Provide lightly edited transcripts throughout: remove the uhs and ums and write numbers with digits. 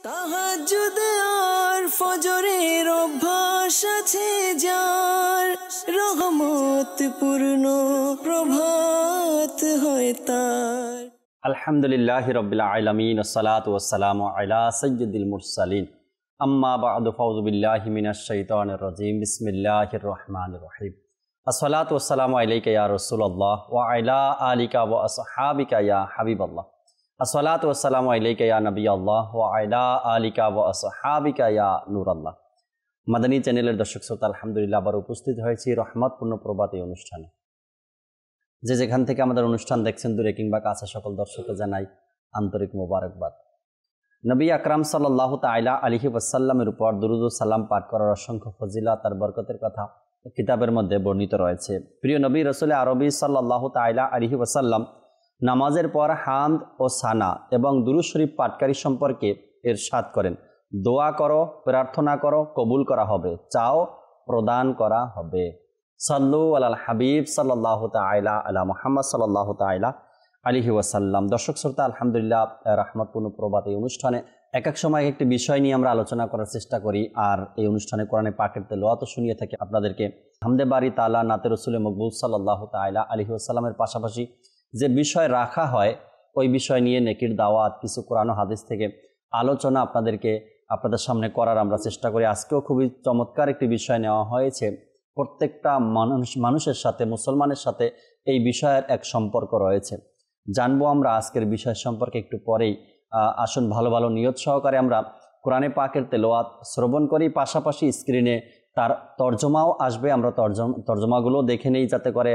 তাহাজ্জুদ আর ফজরের অভ্যাস আছে যার, রহমত পূর্ণ প্রভাত হয় তার। আলহামদুলিল্লাহি রাব্বিল আলামিন, আসসালাতু ওয়াসসালামু আলা সাইয়্যিদিল মুরসালিন, আম্মা বা'দু, ফাউযু বিল্লাহি মিনাশ শাইতানির রাজীম, বিসমিল্লাহির রহমানির রহিম। আসসালাতু ওয়াসসালামু আলাইকা ইয়া রাসূলুল্লাহ ওয়া আলা আলিকা ওয়া আসহাবিকা ইয়া হাবিবাল্লাহ। আসসালাতু ওয়াসসালামু আলাইকা ইয়া নবিয়াল্লাহ ওয়া আলা আলিকা ওয়া আসহাবিকা ইয়া নূরাল্লাহ। মাদানী চ্যানেলের দর্শক শ্রোতা, আলহামদুলিল্লাহ আবার উপস্থিত হয়েছি রহমতপূর্ণ প্রভাত এই অনুষ্ঠানে। যে যেখান থেকে আমাদের অনুষ্ঠান দেখছেন, দূরে কিংবা কাছে, সকল দর্শককে জানাই আন্তরিক মোবারকবাদ। নবী আকরাম সাল্লাল্লাহু তাআলা আলাইহি ওয়াসাল্লামের উপর দুরূদ ও সালাম পাঠ করার অসংখ্য ফজিলত আর বরকতের কথা কিতাবের মধ্যে বর্ণিত রয়েছে। প্রিয় নবী রাসূল আরবি সাল্লাল্লাহু তাআলা আলাইহি ওয়াসাল্লাম নামাজের পর হামদ ও সানা এবং দুরূদ শরীফ পাঠকারী সম্পর্কে ইরশাদ করেন, দোয়া করো, প্রার্থনা করো, কবুল করা হবে, চাও, প্রদান করা হবে। সাল্লু আলাল হাবিব সাল্লাল্লাহু তাআলা আলা মুহাম্মদ সাল্লাল্লাহু তাআলা আলাইহি ওয়াসাল্লাম। দর্শক শ্রোতা, আলহামদুলিল্লাহ রহমতপূর্ণ প্রভাত এই অনুষ্ঠানে এক এক সময় একটি বিষয় নিয়ে আমরা আলোচনা করার চেষ্টা করি, আর এই অনুষ্ঠানে কোরআনে পাকের তেলাওয়াত শুনিয়ে থাকি আপনাদেরকে। হামদে বারি তাআলা, নাতে রসুলে মকবুল সাল্লাল্লাহু তাআলা আলাইহি ওয়াসাল্লামের পাশাপাশি যে বিষয় রাখা হয় ওই বিষয় নিয়ে নেকির দাওয়াত, কিছু কোরআন ও হাদিস থেকে আলোচনা আপনাদের সামনে করার আমরা চেষ্টা করি। আজকেও খুবই চমৎকার একটি বিষয় নেওয়া হয়েছে। প্রত্যেকটা মানুষের সাথে, মুসলমানের সাথে এই বিষয়ের এক সম্পর্ক রয়েছে। জানবো আমরা আজকের বিষয় সম্পর্কে একটু পরেই। আসুন ভালো ভালো নিয়ত সহকারে আমরা কোরআনে পাকের তেলাওয়াত শ্রবণ করি, পাশাপাশি স্ক্রিনে তার তর্জমাও আসবে। আমরা তর্জমাগুলো দেখে নেই, যাতে করে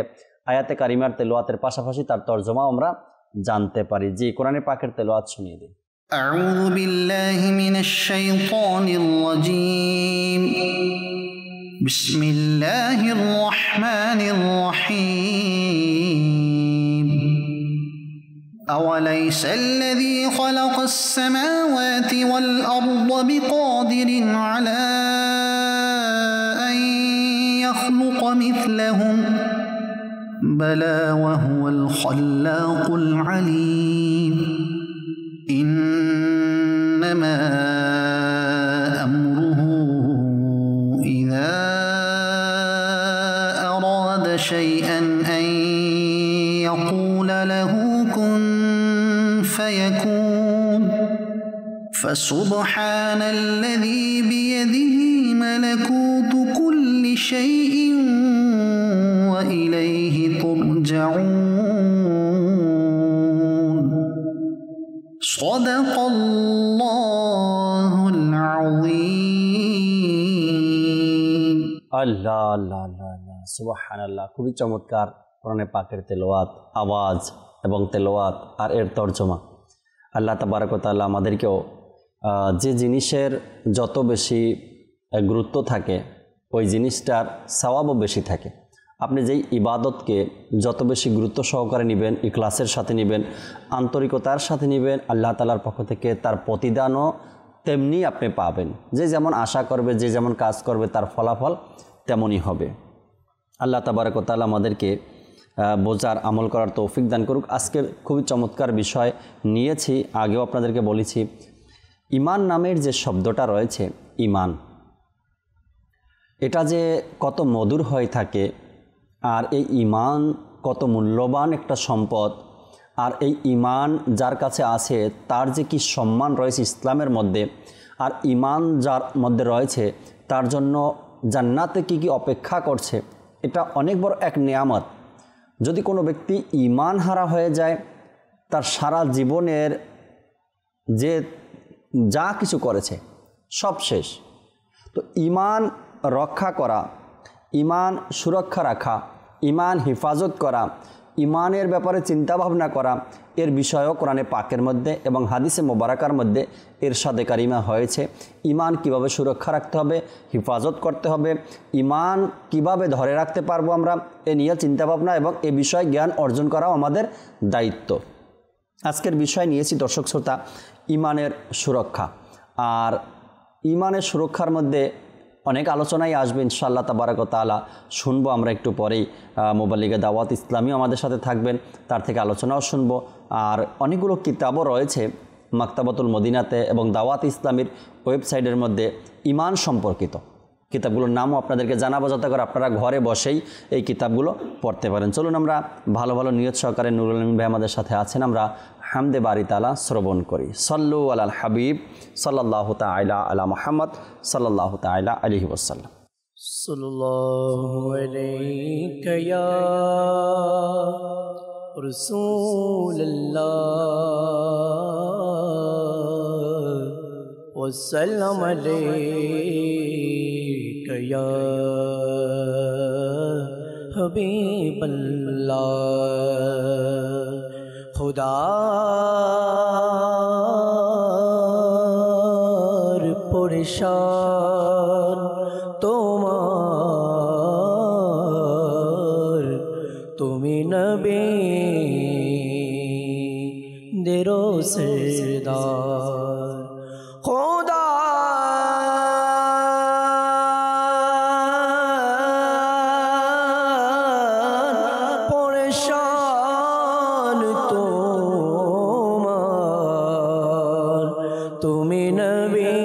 আয়াতে কারিমার তেলাওয়াতের পাশাপাশি তার তর্জমাও আমরা জানতে পারি। জি, কোরআনে পাকের তেলাওয়াত শুনিয়ে দিই। আউযু বিল্লাহি মিনাশ শাইতানির রাজীম। বিসমিল্লাহির রহমানির রহিম। আওয়ালাইসাল্লাযী খালাকাস সামাওয়াতি ওয়াল আরদা বিকাদিরিন আলা আন ইয়াখলুকা মিথলাহুম বালা ওয়া হুয়াল খাল্লাকুল আলীম। ইন্নামা আমরুহু ইযা আরাদা শাইআন আন ইয়াকুলা লাহু কুন ফায়াকুন। ফাসুবহানাল্লাযী বিয়াদিহি মালাকুতু কুল্লি শাইইন ওয়া ইলাইহি তুরজাউন। সাদাকাল্লাহুল আযীম। আল্লাহ আল্লাহ আল্লাহ আল্লাহ, সুবহানাল্লাহ। খুবই চমৎকার কোরআনে পাকের তেলাওয়াত, আওয়াজ এবং তেলাওয়াত আর এর তর্জমা। আল্লাহ তাবারক ওয়া তাআলা আমাদেরকেও যে জিনিসের যত বেশি গুরুত্ব থাকে ওই জিনিসটার সওয়াবও বেশি থাকে। আপনি যেই ইবাদতকে যত বেশি গুরুত্ব সহকারে নেবেন, ইখলাসের সাথে নেবেন, আন্তরিকতার সাথে নেবেন, আল্লাহ তাআলার পক্ষ থেকে তার প্রতিদানও তেমনি আপনি পাবেন। যে যেমন আশা করবে, যে যেমন কাজ করবে, তার ফলাফল তেমনই হবে। আল্লাহ তাবারক ওয়া তাআলা আমাদেরকে বোঝার, আমল করার তৌফিক দান করুক। আজকের খুবই চমৎকার বিষয় নিয়েছি, আগেও আপনাদেরকে বলেছি। ঈমান নামের যে শব্দটা রয়েছে, ঈমান, এটা যে কত মধুর হয়ে থাকে, আর এই ঈমান কত মূল্যবান একটা সম্পদ, আর এই ঈমান যার কাছে আছে তার যে কি সম্মান রয়েছে ইসলামের মধ্যে, আর ঈমান যার মধ্যে রয়েছে তার জন্য জান্নাতে কি কি অপেক্ষা করছে, এটা অনেক বড় এক নেয়ামত। যদি কোনো ব্যক্তি ঈমান হারা হয়ে যায়, তার সারা জীবনের যে যা কিছু করেছে সব শেষ। তো ঈমান রক্ষা করা, ঈমান সুরক্ষা রাখা, ঈমান হেফাজত করা, ঈমানের ব্যাপারে চিন্তা ভাবনা করা, এর বিষয়ও কোরআনে পাকের মধ্যে এবং হাদিসে মোবারকার মধ্যে ইরশাদে কারিমা হয়েছে। ঈমান কিভাবে সুরক্ষা রাখতে হবে, হেফাজত করতে হবে, ঈমান কিভাবে ধরে রাখতে পারবো আমরা, এ নিয়ে চিন্তা ভাবনা এবং এ বিষয়ে জ্ঞান অর্জন করাও আমাদের দায়িত্ব। আজকের বিষয় নিয়েছি দর্শক শ্রোতা, ঈমানের সুরক্ষা। আর ঈমানের সুরক্ষার মধ্যে অনেক আলোচনাই আসবে ইনশাআল্লাহ তাবারাক ওয়া তাআলা। শুনবো আমরা একটু পরেই। মুবাল্লিগে দাওয়াত ইসলামীও আমাদের সাথে থাকবেন, তার থেকে আলোচনাও শুনবো। আর অনেকগুলো কিতাবও রয়েছে মাকতাবাতুল মদিনাতে এবং দাওয়াত ইসলামীর ওয়েবসাইটের মধ্যে ঈমান সম্পর্কিত কিতাবগুলোর নামও আপনাদেরকে জানাবো, যাতে করে আপনারা ঘরে বসেই এই কিতাবগুলো পড়তে পারেন। চলুন আমরা ভালো ভালো নিয়ত সহকারে নুরুল আমিন ভাই আমাদের সাথে আছেন, আমরা হামদে বারি তাআলা শ্রবণ করি। সল্লু আলাল হাবিব সাল্লাল্লাহু তাআলা আলা মুহাম্মদ সাল্লাল্লাহু তাআলা আলাইহি ওয়াসাল্লাম। सल्लल्लाहु अलैका या रसूलल्लाह वसल्लम अलैका या हबीबल्लाह। खुदा परेशान তোমার, তুমি নবী দেরো সরদার। খোদা পরেশান তোমার, তুমি নবী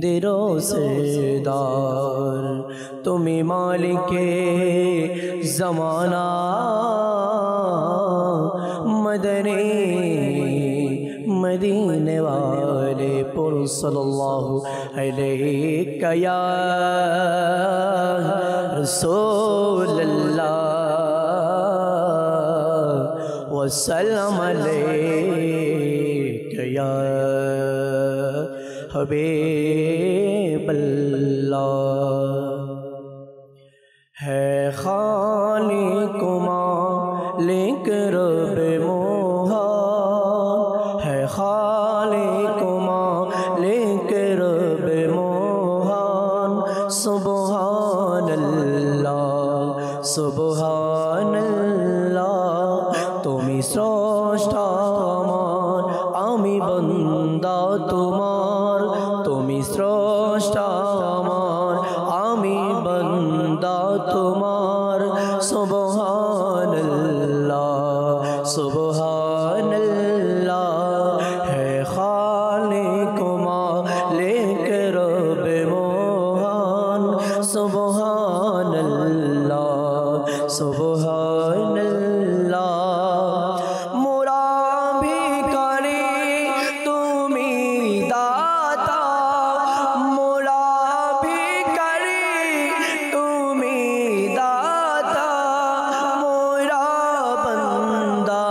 দেরো সরদার। তুমি মালিকে ज़माना मदनी मदीने वाले पुर सल्लल्लाहु अलैका या रसूलल्लाह वसल्लम अलैका या हबीबल्लाह। है खालिक मालिक रब मोहन, है खालिक मालिक रब मोहन। सुबहानल्लाह सुबहानल्लाह, तुमी स्रष्टा আমার, আমি বান্দা তোমার। তুমি স্রষ্টা আমার, আমি বান্দা তোমার। সুবহানাল্লাহ সুবহানাল্লাহ, है खालिक मालिक रब मोहन। सुबहानाल्लाह सुबहानाल्लाह, मोरा भिखारी তুমি দাতা, মোরা ভিখারি তুমি দাতা। মোরা বান্দা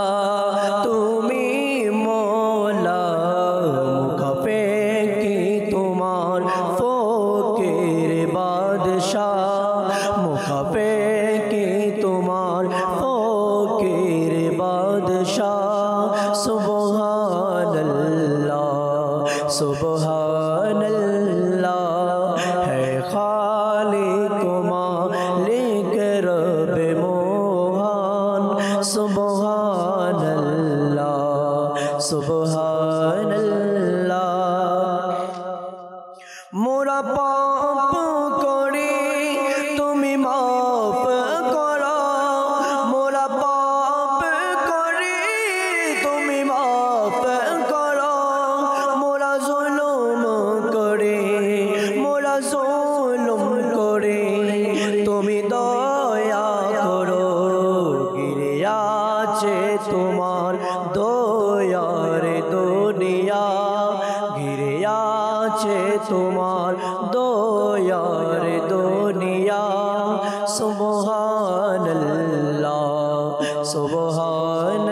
তুমি মওলা, মুখাফেকি তোমার ফকির বাদশাহ। মুখাফেকি তোমার ফকির বাদশাহ। সুবহানাল্লাহ সুবহানাল্লাহ, है खालिक मालिक रब मोहन। सुबहानल्लाह सुबहानल्लाह, मोरा पाप করে তুমি মাফ করো। মোরা পাপ করে তুমি মাফ করো। মোরা জুলুম করে, মোরা জুলুম করে তুমি দয়া করো। ঘিরে আছে তোমার দয়ার দুনিয়া, ঘিরে আছে তোমার দয়ার দুনিয়া। সুবহানাল্লাহ সুবহানাল্লাহ,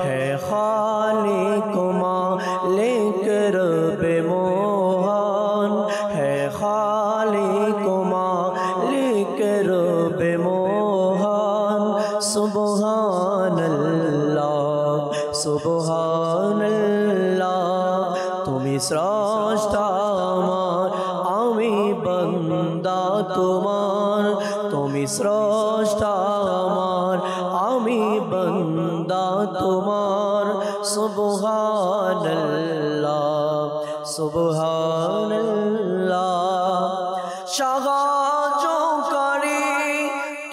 है खालिक मालिक रब मोहन। है खालिक मालिक रब मोहन। सुबहानाल्लाह सुबहानाल्लाह, তুমি স্রষ্টা আমার, আমি বান্দা তোমার। তুমি স্রষ্টা আমার, আমি বান্দা তোমার। সুবহানাল্লাহ সুবহানাল্লাহ, সাহায্যকারী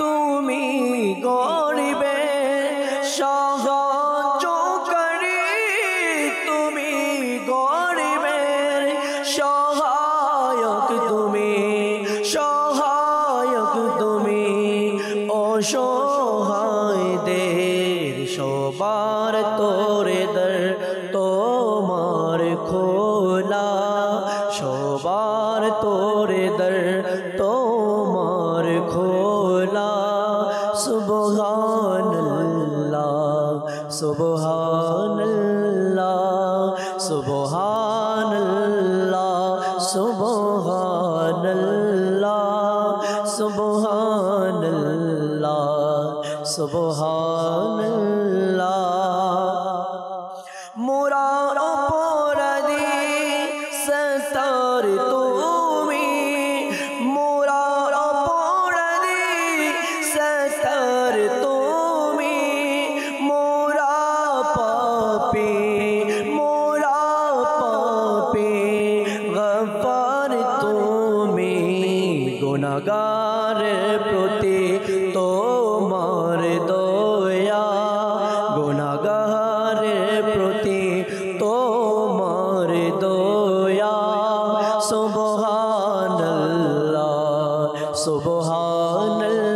তুমি গরিবে, সাহায্য সুবহানাল্লাহ সুবহানাল্লাহ সুবহানাল্লাহ সুবহানাল্লাহ মোরা অপরাধী সতার তুমি মোরা অপরাধী সতার তুমি মোরা পাপী গফার তুমি গুনাহগারের প্রতি তোমার দয়া গুনাহগারের প্রতি তোমার দয়া সুবহানাল্লাহ সুবহানাল্লাহ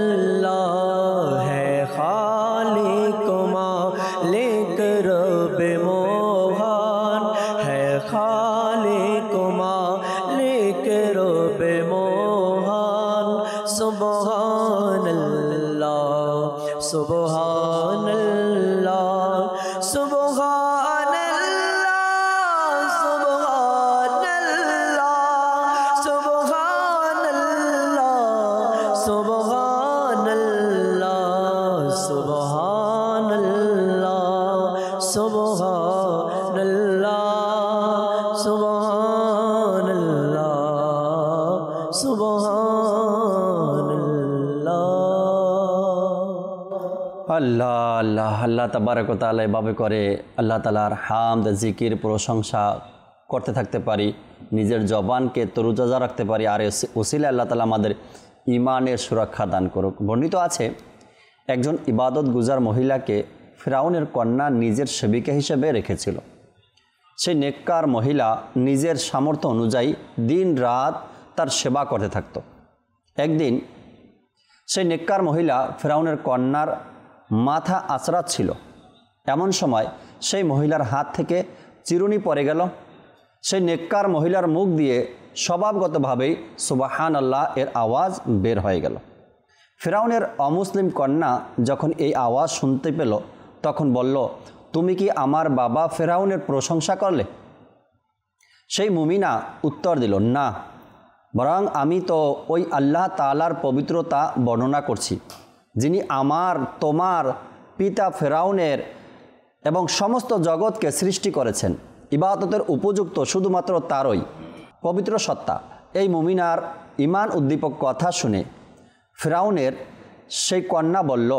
है खालिक मालिक रब मोहन है खालिक मालिक रब मोहन सुबहानल्लाह सुबहानल्लाह सुबहानल्लाह सुबहानल्लाह सुबहानल्लाह सुबहानल्लाह सुबहानल्लाह सुबहानल्लाह सुबहानल्लाह আল্লাহ আল্লাহ আল্লাহ তাবারক ওয়া তাআলা এভাবে করে আল্লাহ তাআলার হামদ জিকির প্রশংসা করতে থাকতে পারি, নিজের জবানকে তরুতাজা রাখতে পারি, আর ওসিলা আল্লাহ তাআলা আমাদের ইমানের সুরক্ষা দান করুক। বর্ণিত আছে একজন ইবাদত গুজার মহিলাকে ফিরাউনের কন্যা নিজের সেবিকা হিসেবে রেখেছিল। সেই নেককার মহিলা নিজের সামর্থ্য অনুযায়ী দিন রাত তার সেবা করতে থাকত। একদিন সেই নেককার মহিলা ফিরাউনের কন্যার মাথা আঁচড়াচ্ছিল। এমন সময় সেই মহিলার হাত থেকে চিরুনি পড়ে গেল। সেই নেককার মহিলার মুখ দিয়ে স্বভাবগতভাবেই সুবহানাল্লাহ এর আওয়াজ বের হয়ে গেল। ফিরাউনের অমুসলিম কন্যা যখন এই আওয়াজ শুনতে পেল তখন বলল, তুমি কি আমার বাবা ফিরাউনের প্রশংসা করলে? সেই মুমিনা উত্তর দিল, না, বরং আমি তো ওই আল্লাহ তাআলার পবিত্রতা বর্ণনা করছি, যিনি আমার তোমার পিতা ফিরাউনের এবং সমস্ত জগৎকে সৃষ্টি করেছেন। ইবাদতের উপযুক্ত শুধুমাত্র তারই পবিত্র সত্তা। এই মুমিনার ঈমান উদ্দীপক কথা শুনে ফিরাউনের সেই কন্যা বলল,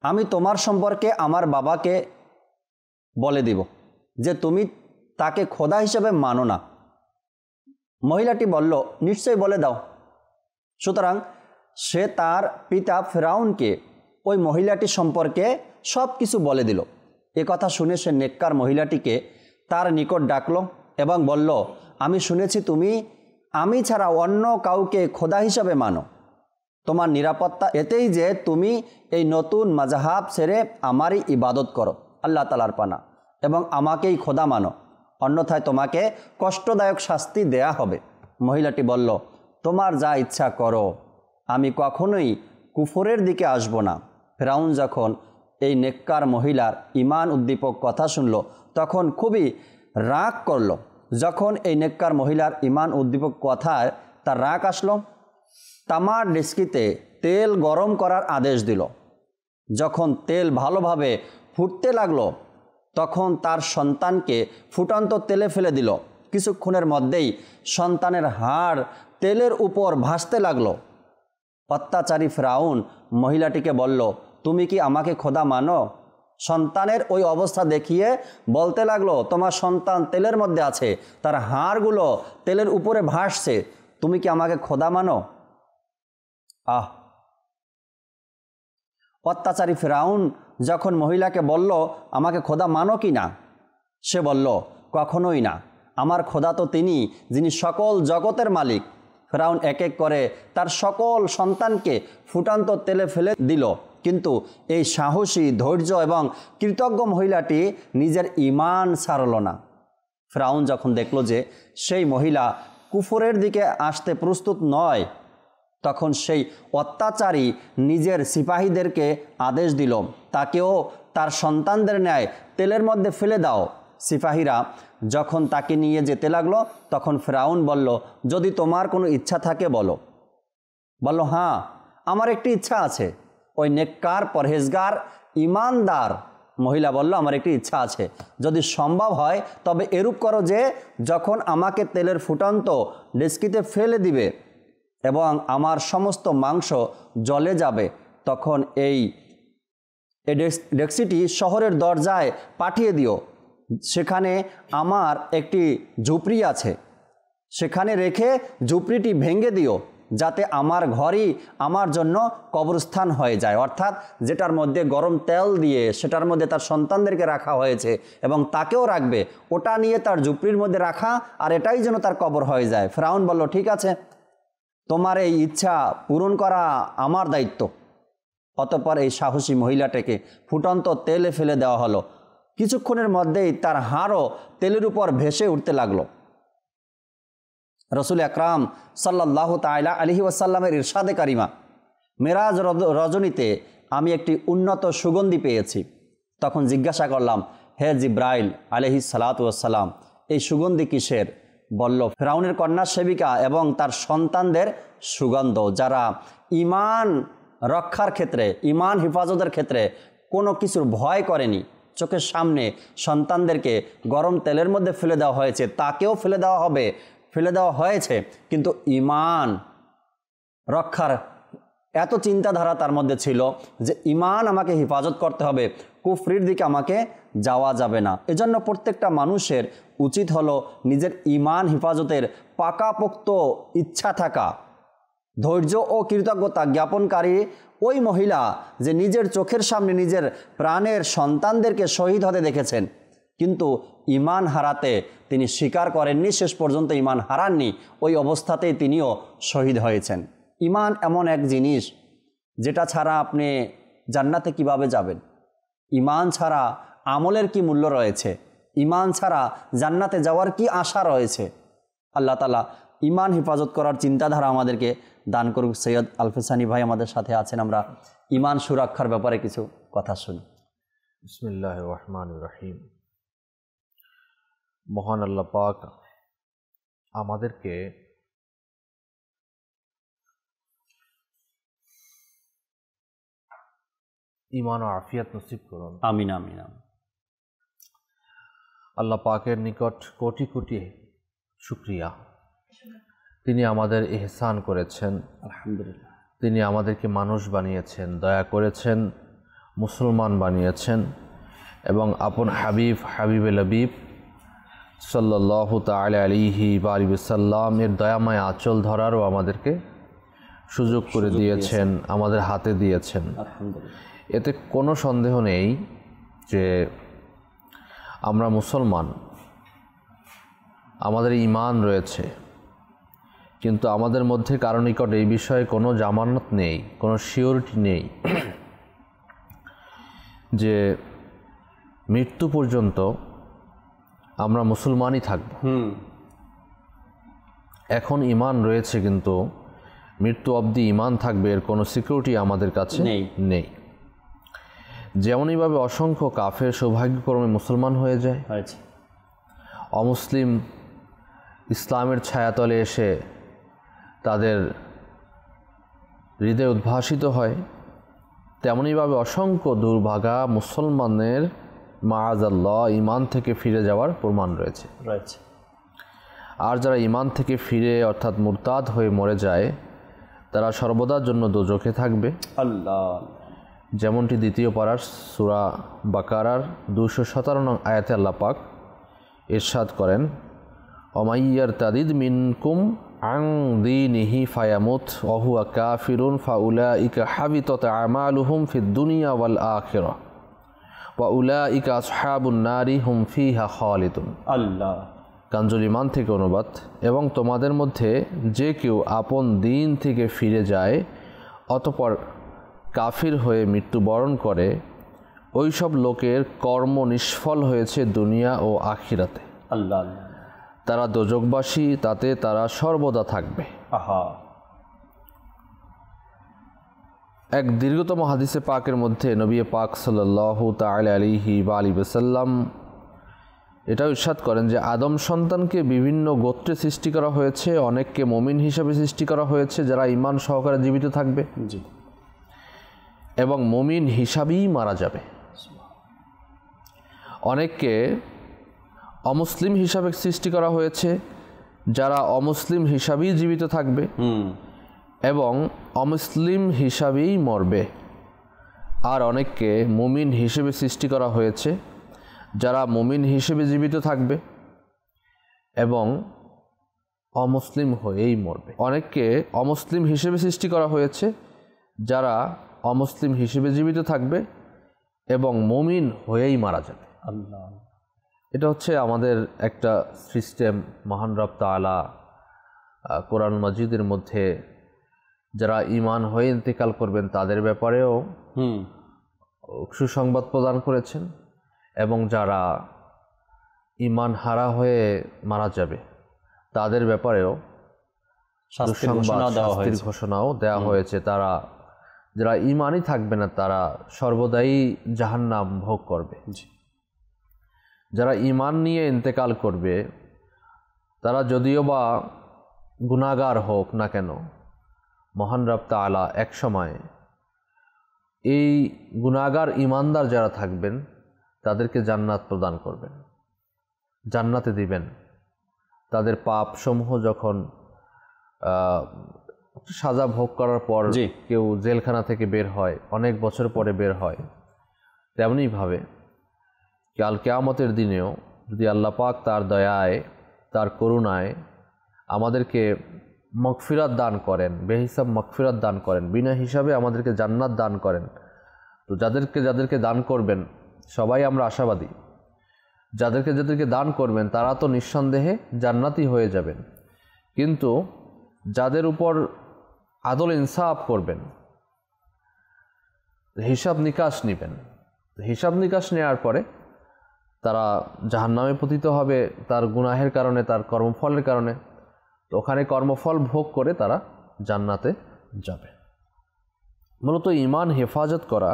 আমি তোমার সম্পর্কে আমার বাবাকে বলে দিব যে তুমি তাকে খোদা হিসেবে মানো না। মহিলাটি বলল, নিশ্চয়ই বলে দাও। সুতরাং সে তার পিতা ফিরাউনকে ওই মহিলাটি সম্পর্কে সব কিছু বলে দিল। এ কথা শুনে সে নেককার মহিলাটিকে তার নিকট ডাকলো এবং বলল, আমি শুনেছি তুমি আমি ছাড়া অন্য কাউকে খোদা হিসাবে মানো। তোমার নিরাপত্তা এতেই যে তুমি এই নতুন মাযহাব ছেড়ে আমারই ইবাদত করো, আল্লাহ তাআলার পানা, এবং আমাকেই খোদা মানো, অন্যথায় তোমাকে কষ্টদায়ক শাস্তি দেয়া হবে। মহিলাটি বলল, তোমার যা ইচ্ছা করো, আমি কখনোই কুফরের দিকে আসব না। ফিরাউন যখন এই নেককার মহিলার ঈমান উদ্দীপক কথা শুনল তখন খুবই রাগ করল। যখন এই নেককার মহিলার ঈমান উদ্দীপক কথায় তার রাগ আসলো, তামার ডেস্কিতে তেল গরম করার আদেশ দিল। যখন তেল ভালোভাবে ফুটতে লাগলো তখন তার সন্তানকে ফুটন্ত তেলে ফেলে দিল। কিছুক্ষণের মধ্যেই সন্তানের হাড় তেলের উপর ভাসতে লাগলো। অত্যাচারী ফিরাউন মহিলাটিকে বলল, তুমি কি আমাকে খোদা মানো? সন্তানের ওই অবস্থা দেখিয়ে বলতে লাগলো, তোমার সন্তান তেলের মধ্যে আছে, তার হাড়গুলো তেলের উপরে ভাসছে, তুমি কি আমাকে খোদা মানো? অত্যাচারী ফিরাউন যখন মহিলাকে বলল, আমাকে খোদা মানো কি না? সে বলল, কখনোই না, আমার খোদা তো তিনি যিনি সকল জগতের মালিক। ফিরাউন এক এক করে তার সকল সন্তানকে ফুটান্ত তেলে ফেলে দিল, কিন্তু এই সাহসী, ধৈর্য এবং কৃতজ্ঞ মহিলাটি নিজের ঈমান ছাড়ল না। ফিরাউন যখন দেখল যে সেই মহিলা কুফরের দিকে আসতে প্রস্তুত নয়, তখন সেই অত্যাচারী নিজের সিপাহীদেরকে আদেশ দিল, তাকেও তার সন্তানদের ন্যায় তেলের মধ্যে ফেলে দাও। সিপাহীরা যখন তাকে নিয়ে যেতে লাগলো, তখন ফেরাউন বলল, যদি তোমার কোনো ইচ্ছা থাকে বলো। বলল, হ্যাঁ, আমার একটি ইচ্ছা আছে। ওই নেককার, পরহেজগার, ইমানদার মহিলা বলল, আমার একটি ইচ্ছা আছে, যদি সম্ভব হয় তবে এরূপ করো যে যখন আমাকে তেলের ফুটন্ত ডেচকিতে ফেলে দিবে এবং আমার সমস্ত মাংস জ্বলে যাবে, তখন এই ডেক্সিটি শহরের দরজায় পাঠিয়ে দিও। সেখানে আমার একটি ঝুপড়ি আছে, সেখানে রেখে ঝুপড়িটি ভেঙে দিও, যাতে আমার ঘরই আমার জন্য কবরস্থান হয়ে যায়। অর্থাৎ যেটার মধ্যে গরম তেল দিয়ে সেটার মধ্যে তার সন্তানদেরকে রাখা হয়েছে এবং তাকেও রাখবে, ওটা নিয়ে তার ঝুপড়ির মধ্যে রাখা, আর এটাই যেন তার কবর হয়ে যায়। ফেরাউন বলল, ঠিক আছে, তোমার এই ইচ্ছা পূরণ করা আমার দায়িত্ব। অতঃপর এই সাহসী মহিলাটাকে ফুটন্ত তেলে ফেলে দেওয়া হলো। কিছুক্ষণের মধ্যেই তার হাড়ও তেলের উপর ভেসে উঠতে লাগলো। রসুল আকরাম সাল্লাল্লাহু তাআলা আলাইহি ওয়াসাল্লামের ইরশাদে কারিমা, মেরাজ রজনীতে আমি একটি উন্নত সুগন্ধি পেয়েছি। তখন জিজ্ঞাসা করলাম, হে জিব্রাইল আলাইহিস সালাতু ওয়াসসালাম, এই সুগন্ধি কিসের? বলল, ফেরাউনের কন্যা সেবিকা এবং তার সন্তানদের সুগন্ধ, যারা ঈমান রক্ষার ক্ষেত্রে, ঈমান হেফাজতের ক্ষেত্রে কোনো কিছুর ভয় করেনি। চোখের সামনে সন্তানদেরকে গরম তেলের মধ্যে ফেলে দেওয়া হয়েছে, তাকেও ফেলে দেওয়া হয়েছে, কিন্তু ঈমান রক্ষার এত চিন্তাধারা তার মধ্যে ছিল যে ঈমান আমাকে হেফাজত করতে হবে, কুফরির দিকে আমাকে যাওয়া যাবে না। এজন্য প্রত্যেকটা মানুষের উচিত হলো নিজের ঈমান হেফাজতের পাকাপোক্ত ইচ্ছা থাকা, ধৈর্য ও কৃতজ্ঞতা জ্ঞাপনকারী ওই মহিলা যে নিজের চোখের সামনে নিজের প্রাণের সন্তানদেরকে শহীদ হতে দেখেছেন, কিন্তু ঈমান হারাতে তিনি স্বীকার করেননি, শেষ পর্যন্ত ঈমান হারাননি, ওই অবস্থাতেই তিনিও শহীদ হয়েছেন। ঈমান এমন এক জিনিস যেটা ছাড়া আপনি জান্নাতে কিভাবে যাবেন? ঈমান ছাড়া আমলের কি মূল্য রয়েছে? ঈমান ছাড়া জান্নাতে যাওয়ার কি আশা রয়েছে? আল্লাহ তাআলা ঈমান হেফাজত করার চিন্তাধারা আমাদেরকে দান করুক। সৈয়দ আলফেসানি ভাই আমাদের সাথে আছেন, আমরা ঈমান সুরক্ষার ব্যাপারে কিছু কথা শুনি। বিসমিল্লাহির রহমানির রহিম। মহান আল্লাহ পাক আমাদেরকে ঈমান ও আফিয়াত নসিব করুন। আমিন আমিন। আল্লাহ পাকের নিকট কোটি কোটি শুকরিয়া, তিনি আমাদের ইহসান করেছেন। আলহামদুলিল্লাহ, তিনি আমাদেরকে মানুষ বানিয়েছেন, দয়া করেছেন, মুসলমান বানিয়েছেন এবং আপন হাবিবে লবিব সাল্লাল্লাহু তাআলা আলাইহি ওয়াসাল্লাম এর দয়াময় আঁচল ধরারও আমাদেরকে সুযোগ করে দিয়েছেন, আমাদের হাতে দিয়েছেন। আলহামদুলিল্লাহ। এতে কোনো সন্দেহ নেই যে আমরা মুসলমান, আমাদের ঈমান রয়েছে, কিন্তু আমাদের মধ্যে কারো নিকট এই বিষয়ে কোনো জামানত নেই, কোনো সিওরিটি নেই যে মৃত্যু পর্যন্ত আমরা মুসলমানই থাকব। এখন ঈমান রয়েছে, কিন্তু মৃত্যু অবধি ঈমান থাকবে এর কোনো সিকিউরিটি আমাদের কাছে নেই। যেমনইভাবে অসংখ্য কাফের সৌভাগ্যক্রমে মুসলমান হয়ে যায়, অমুসলিম ইসলামের ছায়াতলে এসে তাদের হৃদয় উদ্ভাসিত হয়, তেমনইভাবে অসংখ্য দুর্ভাগা মুসলমানের মাআযাল্লাহ ঈমান থেকে ফিরে যাওয়ার প্রমাণ রয়েছে। আর যারা ঈমান থেকে ফিরে অর্থাৎ মুরতাদ হয়ে মরে যায়, তারা সর্বদার জন্য দোজখে থাকবে। আল্লাহ যেমনটি দ্বিতীয় পারার সূরা বাকারার 217 নং আয়াতে আল্লাহ পাক ইরশাদ করেন, ওমাইয়ারতাদিদ মিনকুম আন দীনিহি ফায়ামুত ওয়া হুয়া কাফিরুন ফাউলাইকা হাবিতাত আমালুহুম ফিদ দুনিয়া ওয়াল আখিরাহ ওয়া উলাইকা আসহাবুন নারি হুম ফিহা খালিদুন। আল্লাহ। কানজুল ঈমান থেকে অনুবাদ, এবং তোমাদের মধ্যে যে কেউ আপন দিন থেকে ফিরে যায় অতঃপর কাফির হয়ে মৃত্যুবরণ করে, ওই সব লোকের কর্ম নিষ্ফল হয়েছে দুনিয়া ও আখিরাতে। আল্লাহ। তারা দোজখবাসী, তাতে তারা সর্বদা থাকবে। এক দীর্ঘতম হাদিসে পাকের মধ্যে নবী পাক সাল্লাল্লাহু তাআলা আলাইহি ওয়াসাল্লাম এটাও ইরশাদ করেন যে আদম সন্তানকে বিভিন্ন গোত্রে সৃষ্টি করা হয়েছে, অনেককে মুমিন হিসাবে সৃষ্টি করা হয়েছে যারা ঈমান সহকারে জীবিত থাকবে জি, এবং মুমিন হিসাবেই মারা যাবে। অনেককে অমুসলিম হিসাবে সৃষ্টি করা হয়েছে যারা অমুসলিম হিসাবেই জীবিত থাকবে এবং অমুসলিম হিসাবেই মরবে। আর অনেককে মুমিন হিসেবে সৃষ্টি করা হয়েছে যারা মুমিন হিসেবে জীবিত থাকবে এবং অমুসলিম হয়েই মরবে। অনেককে অমুসলিম হিসেবে সৃষ্টি করা হয়েছে যারা অমুসলিম হিসেবে জীবিত থাকবে এবং মুমিন হয়েই মারা যাবে। আল্লাহ, এটা হচ্ছে আমাদের একটা সিস্টেম। মহান রব তাআলা কোরআন মাজিদের মধ্যে যারা ঈমান হয়ে ইন্তেকাল করবেন তাদের ব্যাপারেও সুসংবাদ প্রদান করেছেন এবং যারা ঈমান হারা হয়ে মারা যাবে তাদের ব্যাপারেও শাস্তির ঘোষণাও দেওয়া হয়েছে। তারা যারা ঈমানই থাকবে না তারা সর্বদাই জাহান্নাম ভোগ করবে। যারা ঈমান নিয়ে ইন্তেকাল করবে তারা যদিও বা গুনাহগার হোক না কেন, মহান রব তাআলা এক সময় এই গুনাহগার ঈমানদার যারা থাকবেন তাদেরকে জান্নাত প্রদান করবেন, জান্নাতে দিবেন। তাদের পাপ সমূহ যখন সাজা ভোগ করার পর কেউ জেলখানা থেকে বের হয়, অনেক বছর পরে বের হয়, তেমনিভাবে কাল কিয়ামতের দিনেও যদি আল্লাহ পাক তার দয়ায় তার করুণায় আমাদেরকে মাগফিরাত দান করেন, বেহিসাব মাগফিরাত দান করেন, বিনা হিসাবে আমাদেরকে জান্নাত দান করেন, তো যাদেরকে দান করবেন সবাই আমরা আশাবাদী, যাদেরকে দান করবেন তারা তো নিঃসন্দেহে জান্নাতি হয়ে যাবেন। কিন্তু যাদের উপর আদল ইনসাফ করবেন, হিসাব নিকাশ নেবেন, হিসাব নিকাশ নেওয়ার পরে তারা জাহান্নামে পতিত হবে তার গুনাহের কারণে, তার কর্মফলের কারণে। তো ওখানে কর্মফল ভোগ করে তারা জান্নাতে যাবে। মূলত ঈমান হেফাজত করা,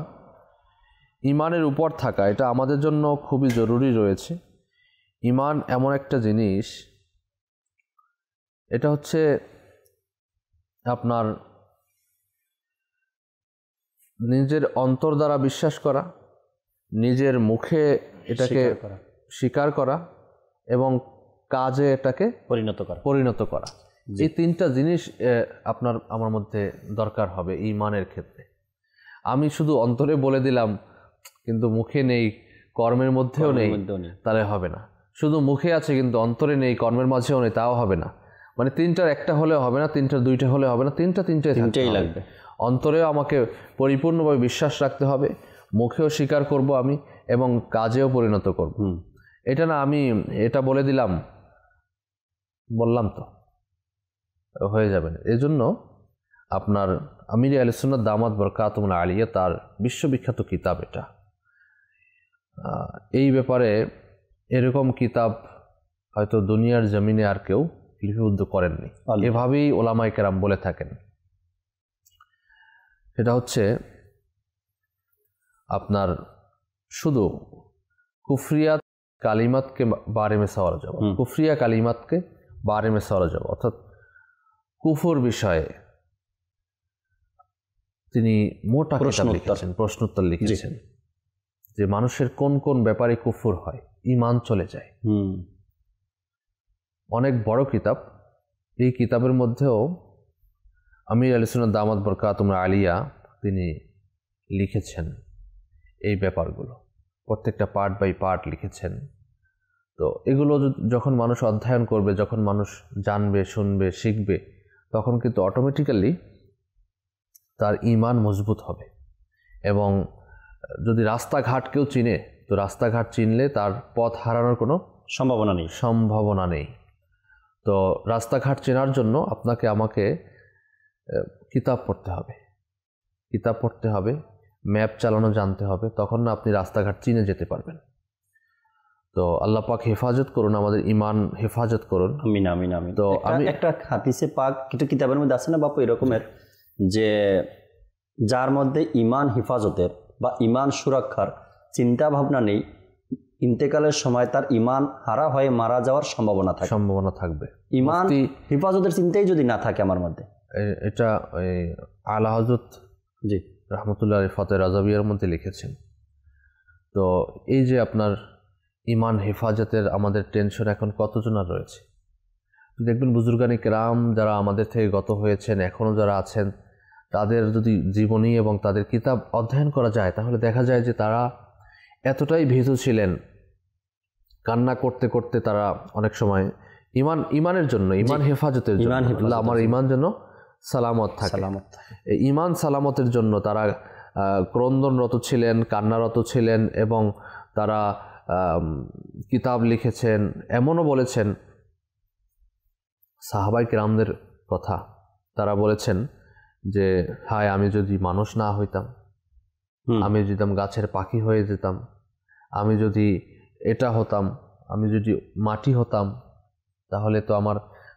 ঈমানের উপর থাকা, এটা আমাদের জন্য খুবই জরুরি রয়েছে। ঈমান এমন একটা জিনিস, এটা হচ্ছে আপনার নিজের অন্তর দ্বারা বিশ্বাস করা, নিজের মুখে এটাকে স্বীকার করা এবং কাজে এটাকে পরিণত করা। এই তিনটা জিনিস আমার মধ্যে দরকার হবে ঈমানের ক্ষেত্রে। আমি শুধু অন্তরে বলে দিলাম কিন্তু মুখে নেই, কর্মের মধ্যেও নেই, তাহলে হবে না। শুধু মুখে আছে কিন্তু অন্তরে নেই, কর্মের মাঝেও নেই, তাও হবে না। মানে তিনটার একটা হলেও হবে না, তিনটার দুইটা হলে হবে না, তিনটাই লাগবে। অন্তরেও আমাকে পরিপূর্ণভাবে বিশ্বাস রাখতে হবে, মুখেও স্বীকার করব আমি এবং কাজেও পরিণত করব। এটা না আমি এটা বলে দিলাম, বললাম তো হয়ে যাবে না। এজন্য আপনার আমির আহলে সুন্নাত দামাত বরকাতুহুল আলিয়া তার বিশ্ববিখ্যাত কিতাব এটা, এই ব্যাপারে এরকম কিতাব হয়তো দুনিয়ার জমিনে আর কেউ লিপিবদ্ধ করেননি। এভাবেই ওলামায়ে কেরাম বলে থাকেন। এটা হচ্ছে আপনার শুধু কুফরিয়াত কালিমাতকে বারে মে সওয়াল জবাব, কুফরিয়া কালিমাতকে বারে মে সওয়াল জবাব, অর্থাৎ কুফর বিষয়ে তিনি মোটা কিতাব লিখেছেন, প্রশ্নোত্তর লিখেছেন যে মানুষের কোন কোন ব্যাপারে কুফর হয়, ঈমান চলে যায়। অনেক বড় কিতাব। এই কিতাবের মধ্যেও আমির আহলে সুন্নাত দামাত বরকাতুহুল আলিয়া তিনি লিখেছেন এই ব্যাপারগুলো, প্রত্যেকটা পার্ট বাই পার্ট লিখেছেন। তো এগুলো যখন মানুষ অধ্যয়ন করবে, যখন মানুষ জানবে, শুনবে, শিখবে, তখন কিন্তু অটোমেটিক্যালি তার ঈমান মজবুত হবে। এবং যদি রাস্তাঘাট কেউ চিনে, তো রাস্তাঘাট চিনলে তার পথ হারানোর কোনো সম্ভাবনা নেই। তো রাস্তাঘাট চেনার জন্য আপনাকে আমাকে কিতাব পড়তে হবে, ম্যাপ চালানো জানতে হবে, তখন না আপনি রাস্তাঘাট চিনে যেতে পারবেন। তো আল্লাহ পাক হেফাজত করুন, আমাদের ঈমান হেফাজত করুন। আমিন আমিন আমিন। তো আমি একটা হাদিসে পাক কিছু কিতাবের মধ্যে আছে না বাপু এরকমের, যে যার মধ্যে ঈমান হেফাজতের বা ঈমান সুরক্ষার চিন্তা ভাবনা নেই, ইন্তেকালের সময় তার ঈমান হারা হয়ে মারা যাওয়ার সম্ভাবনা থাকবে। ঈমান হেফাজতের চিন্তাই যদি না থাকে আমার মধ্যে। এটা আলা হযরত জি রাহমাতুল্লাহ আলাইহি ফাতোয়া রাজাবিয়ার মধ্যে লিখেছেন। তো এই যে আপনার ঈমান হেফাজতের আমাদের টেনশন এখন কতজনের রয়েছে দেখবেন, বুজুর্গানি কেরাম যারা আমাদের থেকে গত হয়েছেন, এখনও যারা আছেন, তাদের যদি জীবনী এবং তাদের কিতাব অধ্যয়ন করা যায় তাহলে দেখা যায় যে তারা এতটাই ভীতু ছিলেন, কান্না করতে করতে তারা অনেক সময় ঈমানের জন্য, ঈমান হেফাজতের জন্য, আমার ঈমান যেন সালামত থাকে, এই ঈমান সালামতের জন্য তারা ক্রন্দনরত ছিলেন, কান্নারত ছিলেন এবং তারা কিতাব লিখেছেন। এমনও বলেছেন সাহাবায়ে কেরামদের কথা, তারা বলেছেন যে হায় আমি যদি মানুষ না হইতাম, আমি যদি গাছের পাখি হয়ে যেতাম, আমি যদি এটা হতাম, আমি যদি মাটি হতাম, তাহলে তো আমার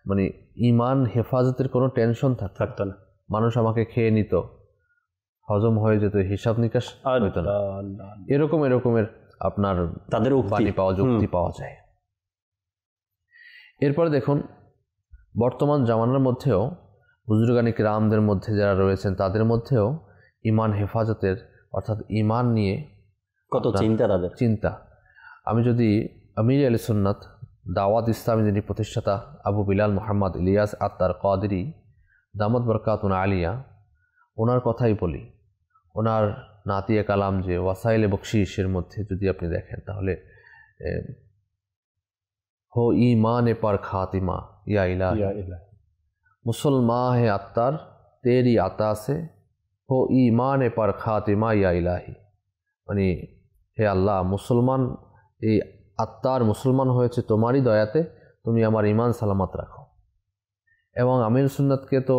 মানে ঈমান হেফাজতের কোনো টেনশন থাকতো না, মানুষ আমাকে খেয়ে নিত, হজম হয়ে যেত, হিসাব নিকাশ হইতো না। এরকমের আপনার তাদের বাণী পাওয়া, যুক্তি পাওয়া যায়। এরপরে দেখুন বর্তমান জামানার মধ্যেও বুজুর্গানি কেরামদের মধ্যে যারা রয়েছেন তাদের মধ্যেও ঈমান হেফাজতের অর্থাৎ ঈমান নিয়ে কত চিন্তা, তাদের চিন্তা। আমি যদি আমির আহলে সুন্নাত দাওয়াত ইসলামী যিনি প্রতিষ্ঠাতা আবু বিলাল মুহাম্মদ ইলিয়াস আত্তার কাদেরী দামাত বরকাতুন আলিয়া, ওনার কথাই বলি, ওনার নাতিয়া কালাম যে ওয়াসাইলে বকশিশের মধ্যে যদি আপনি দেখেন তাহলে हो ईमान पर खातिमा या इलाही, मुसलमान है अत्तर तेरी अता से, हो ईमान पर खातिमा या इलाही, মানে হে আল্লাহ মুসলমান এই আত্মার মুসলমান হয়েছে তোমারই দয়াতে, তুমি আমার ঈমান সালামত রাখো। এবং আমির সুন্নাতকে তো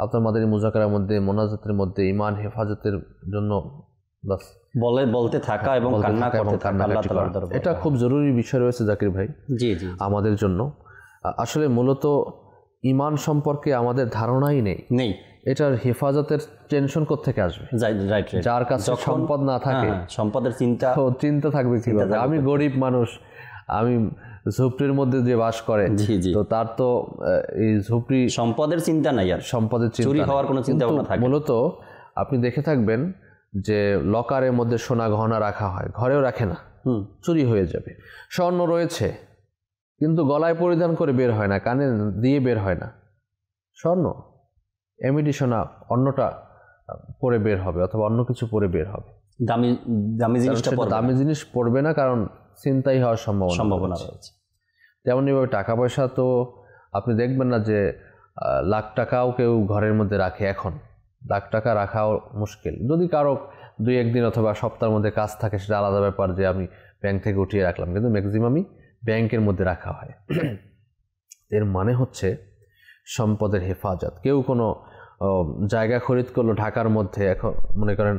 আপনার মাদানী মুজাকারার মধ্যে মোনাজাতের মধ্যে ঈমান হেফাজতের জন্য বাস বলতে থাকা এবং কান্না করতে থাকা, আল্লাহ তাআলার দরবারে। এটা খুব জরুরি বিষয় রয়েছে জাকির ভাই জি জি আমাদের জন্য। আসলে মূলত ঈমান সম্পর্কে আমাদের ধারণাই নেই, এটার হেফাজতের টেনশন কোত্থেকে আসবে? যার কাছে সম্পদ না থাকে, সম্পদের চিন্তা থাকবে কিভাবে? আমি গরিব মানুষ, আমি ঝুপড়ির মধ্যে যে বাস করে, তো তার তো এই ঝুপড়ি সম্পদের চিন্তা নাই, আর সম্পদের চুরি হওয়ার কোনো চিন্তা ভাবনা থাকে। মূলত আপনি দেখে থাকবেন যে লকারের মধ্যে সোনা গহনা রাখা হয়, ঘরেও রাখে না, চুরি হয়ে যাবে। স্বর্ণ রয়েছে কিন্তু গলায় পরিধান করে বের হয় না, কানে দিয়ে বের হয় না, স্বর্ণ এমইডি সোনা অন্যটা পরে বের হবে অথবা অন্য কিছু পরে বের হবে, দামি জিনিস পড়বে না, কারণ চিন্তাই হওয়ার সম্ভাবনা রয়েছে। তেমনিভাবে টাকা পয়সা তো আপনি দেখবেন না যে লাখ টাকাও কেউ ঘরের মধ্যে রাখে, এখন লাখ টাকা রাখাও মুশকিল। যদি কারো 2-1 দিন অথবা সপ্তাহের মধ্যে কাজ থাকে সেটা আলাদা ব্যাপার, যে আমি ব্যাংক থেকে উঠিয়ে রাখলাম, কিন্তু ম্যাক্সিমামই ব্যাংকের মধ্যে রাখা হয়। এর মানে হচ্ছে সম্পদের হেফাজত। কেউ কোনো জায়গা খরিদ করলো ঢাকার মধ্যে, এখন মনে করেন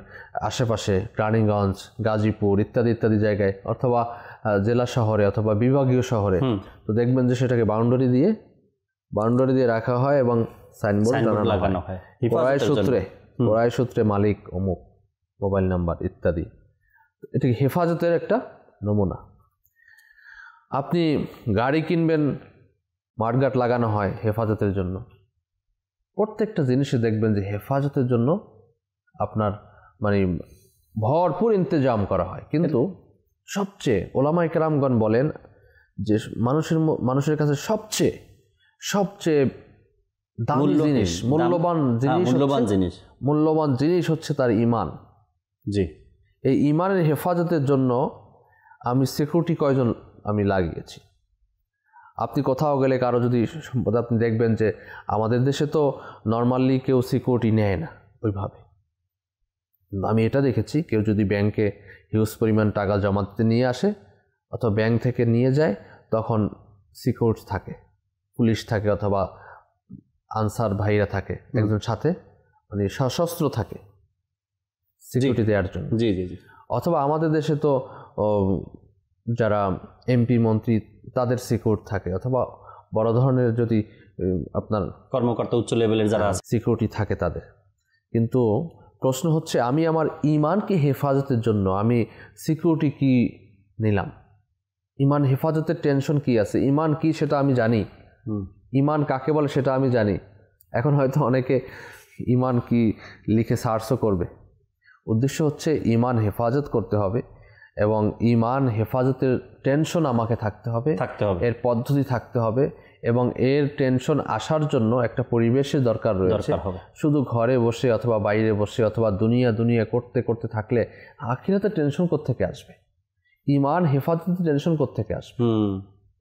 আশেপাশে রানীগঞ্জ, গাজীপুর ইত্যাদি ইত্যাদি জায়গায়, অথবা জেলা শহরে অথবা বিভাগীয় শহরে, তো দেখবেন যে সেটাকে বাউন্ডারি দিয়ে রাখা হয় এবং সাইনবোর্ড লাগানো হয়, পড়ায় সূত্রে মালিক অমুক, মোবাইল নাম্বার ইত্যাদি। এটা হেফাজতের একটা নমুনা। আপনি গাড়ি কিনবেন, মাঠঘাট লাগানো হয় হেফাজতের জন্য। প্রত্যেকটা জিনিসে দেখবেন যে হেফাজতের জন্য আপনার মানে ভরপুর ইন্তজাম করা হয়। কিন্তু সবচেয়ে ওলামায়ে কেরামগণ বলেন যে মানুষের কাছে সবচেয়ে দামি জিনিস, মূল্যবান জিনিস হচ্ছে তার ঈমান। জি, এই ঈমানের হেফাজতের জন্য আমি সিকিউরিটি কয়জন আমি লাগিয়েছি। আপনি কোথাও গেলে কারো যদি সম্পদ, আপনি দেখবেন যে আমাদের দেশে তো নর্মালি কেউ সিকিউরিটি নেয় না ওইভাবে। আমি এটা দেখেছি, কেউ যদি ব্যাংকে হিউজ পরিমাণ টাকা জমা দিতে নিয়ে আসে অথবা ব্যাংক থেকে নিয়ে যায়, তখন সিকিউরিটি থাকে, পুলিশ থাকে অথবা আনসার ভাইরা থাকে একজন সাথে, মানে সশস্ত্র থাকে সিকিউরিটি দেওয়ার জন্য। জি জি জি। অথবা আমাদের দেশে তো যারা এমপি মন্ত্রী তাদের সিকিউরিটি থাকে, অথবা বড় ধরনের যদি আপনার কর্মকর্তা উচ্চ লেভেলের যারা সিকিউরিটি থাকে তাদের। কিন্তু প্রশ্ন হচ্ছে, আমি আমার ঈমানকে হেফাজতের জন্য আমি সিকিউরিটি কি নিলাম? ইমান হেফাজতের টেনশন কি আছে, ইমান কি সেটা আমি জানি, ইমান কাকে বলে সেটা আমি জানি। এখন হয়তো অনেকে ইমান কি লিখে সার্চও করবে। উদ্দেশ্য হচ্ছে ইমান হেফাজত করতে হবে এবং ইমান হেফাজতের টেনশন আমাকে থাকতে হবে, এর পদ্ধতি থাকতে হবে এবং এর টেনশন আসার জন্য একটা পরিবেশের দরকার রয়েছে। শুধু ঘরে বসে অথবা বাইরে বসে অথবা দুনিয়া করতে করতে থাকলে আখিরাতে টেনশন কোত্থেকে আসবে? ইমান হেফাজতের টেনশন কোত্থেকে আসবে?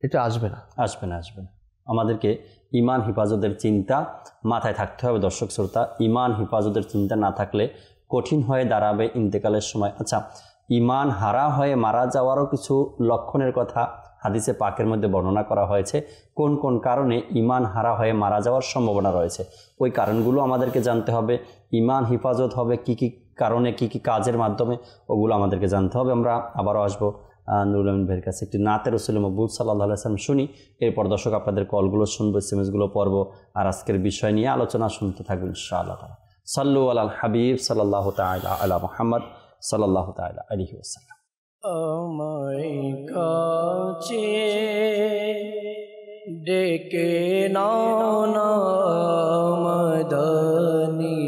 এটা আসবে না। আমাদেরকে ইমান হেফাজতের চিন্তা মাথায় থাকতে হবে। দর্শক শ্রোতা, ইমান হেফাজতের চিন্তা না থাকলে কঠিন হয়ে দাঁড়াবে ইন্তেকালের সময়। আচ্ছা, ইমান হারা হয়ে মারা যাওয়ারও কিছু লক্ষণের কথা হাদিসে পাকের মধ্যে বর্ণনা করা হয়েছে। কোন কোন কারণে ইমান হারা হয়ে মারা যাওয়ার সম্ভাবনা রয়েছে, ওই কারণগুলো আমাদেরকে জানতে হবে। ইমান হেফাজত হবে কি কি কারণে, কি কি কাজের মাধ্যমে, ওগুলো আমাদেরকে জানতে হবে। আমরা আবারও আসবো নুরুল আমিন ভাইয়ের কাছে, একটি নাতে রসুল মকবুল সাল্লাল্লাহু আলাইহি ওয়াসাল্লাম শুনি। এরপর দর্শক আপনাদের কলগুলো শুনবো, এসএমএসগুলো পড়বো, আর আজকের বিষয় নিয়ে আলোচনা শুনতে থাকবো ইনশাআল্লাহ। সাল্লু আলাল হাবিব সাল্লাল্লাহু তাআলা আলা মুহাম্মদ সাল্লাল্লাহু তাআলা আলাইহি ওয়াসাল্লাম। আমায় কাছে ডেকে নাও না মদনী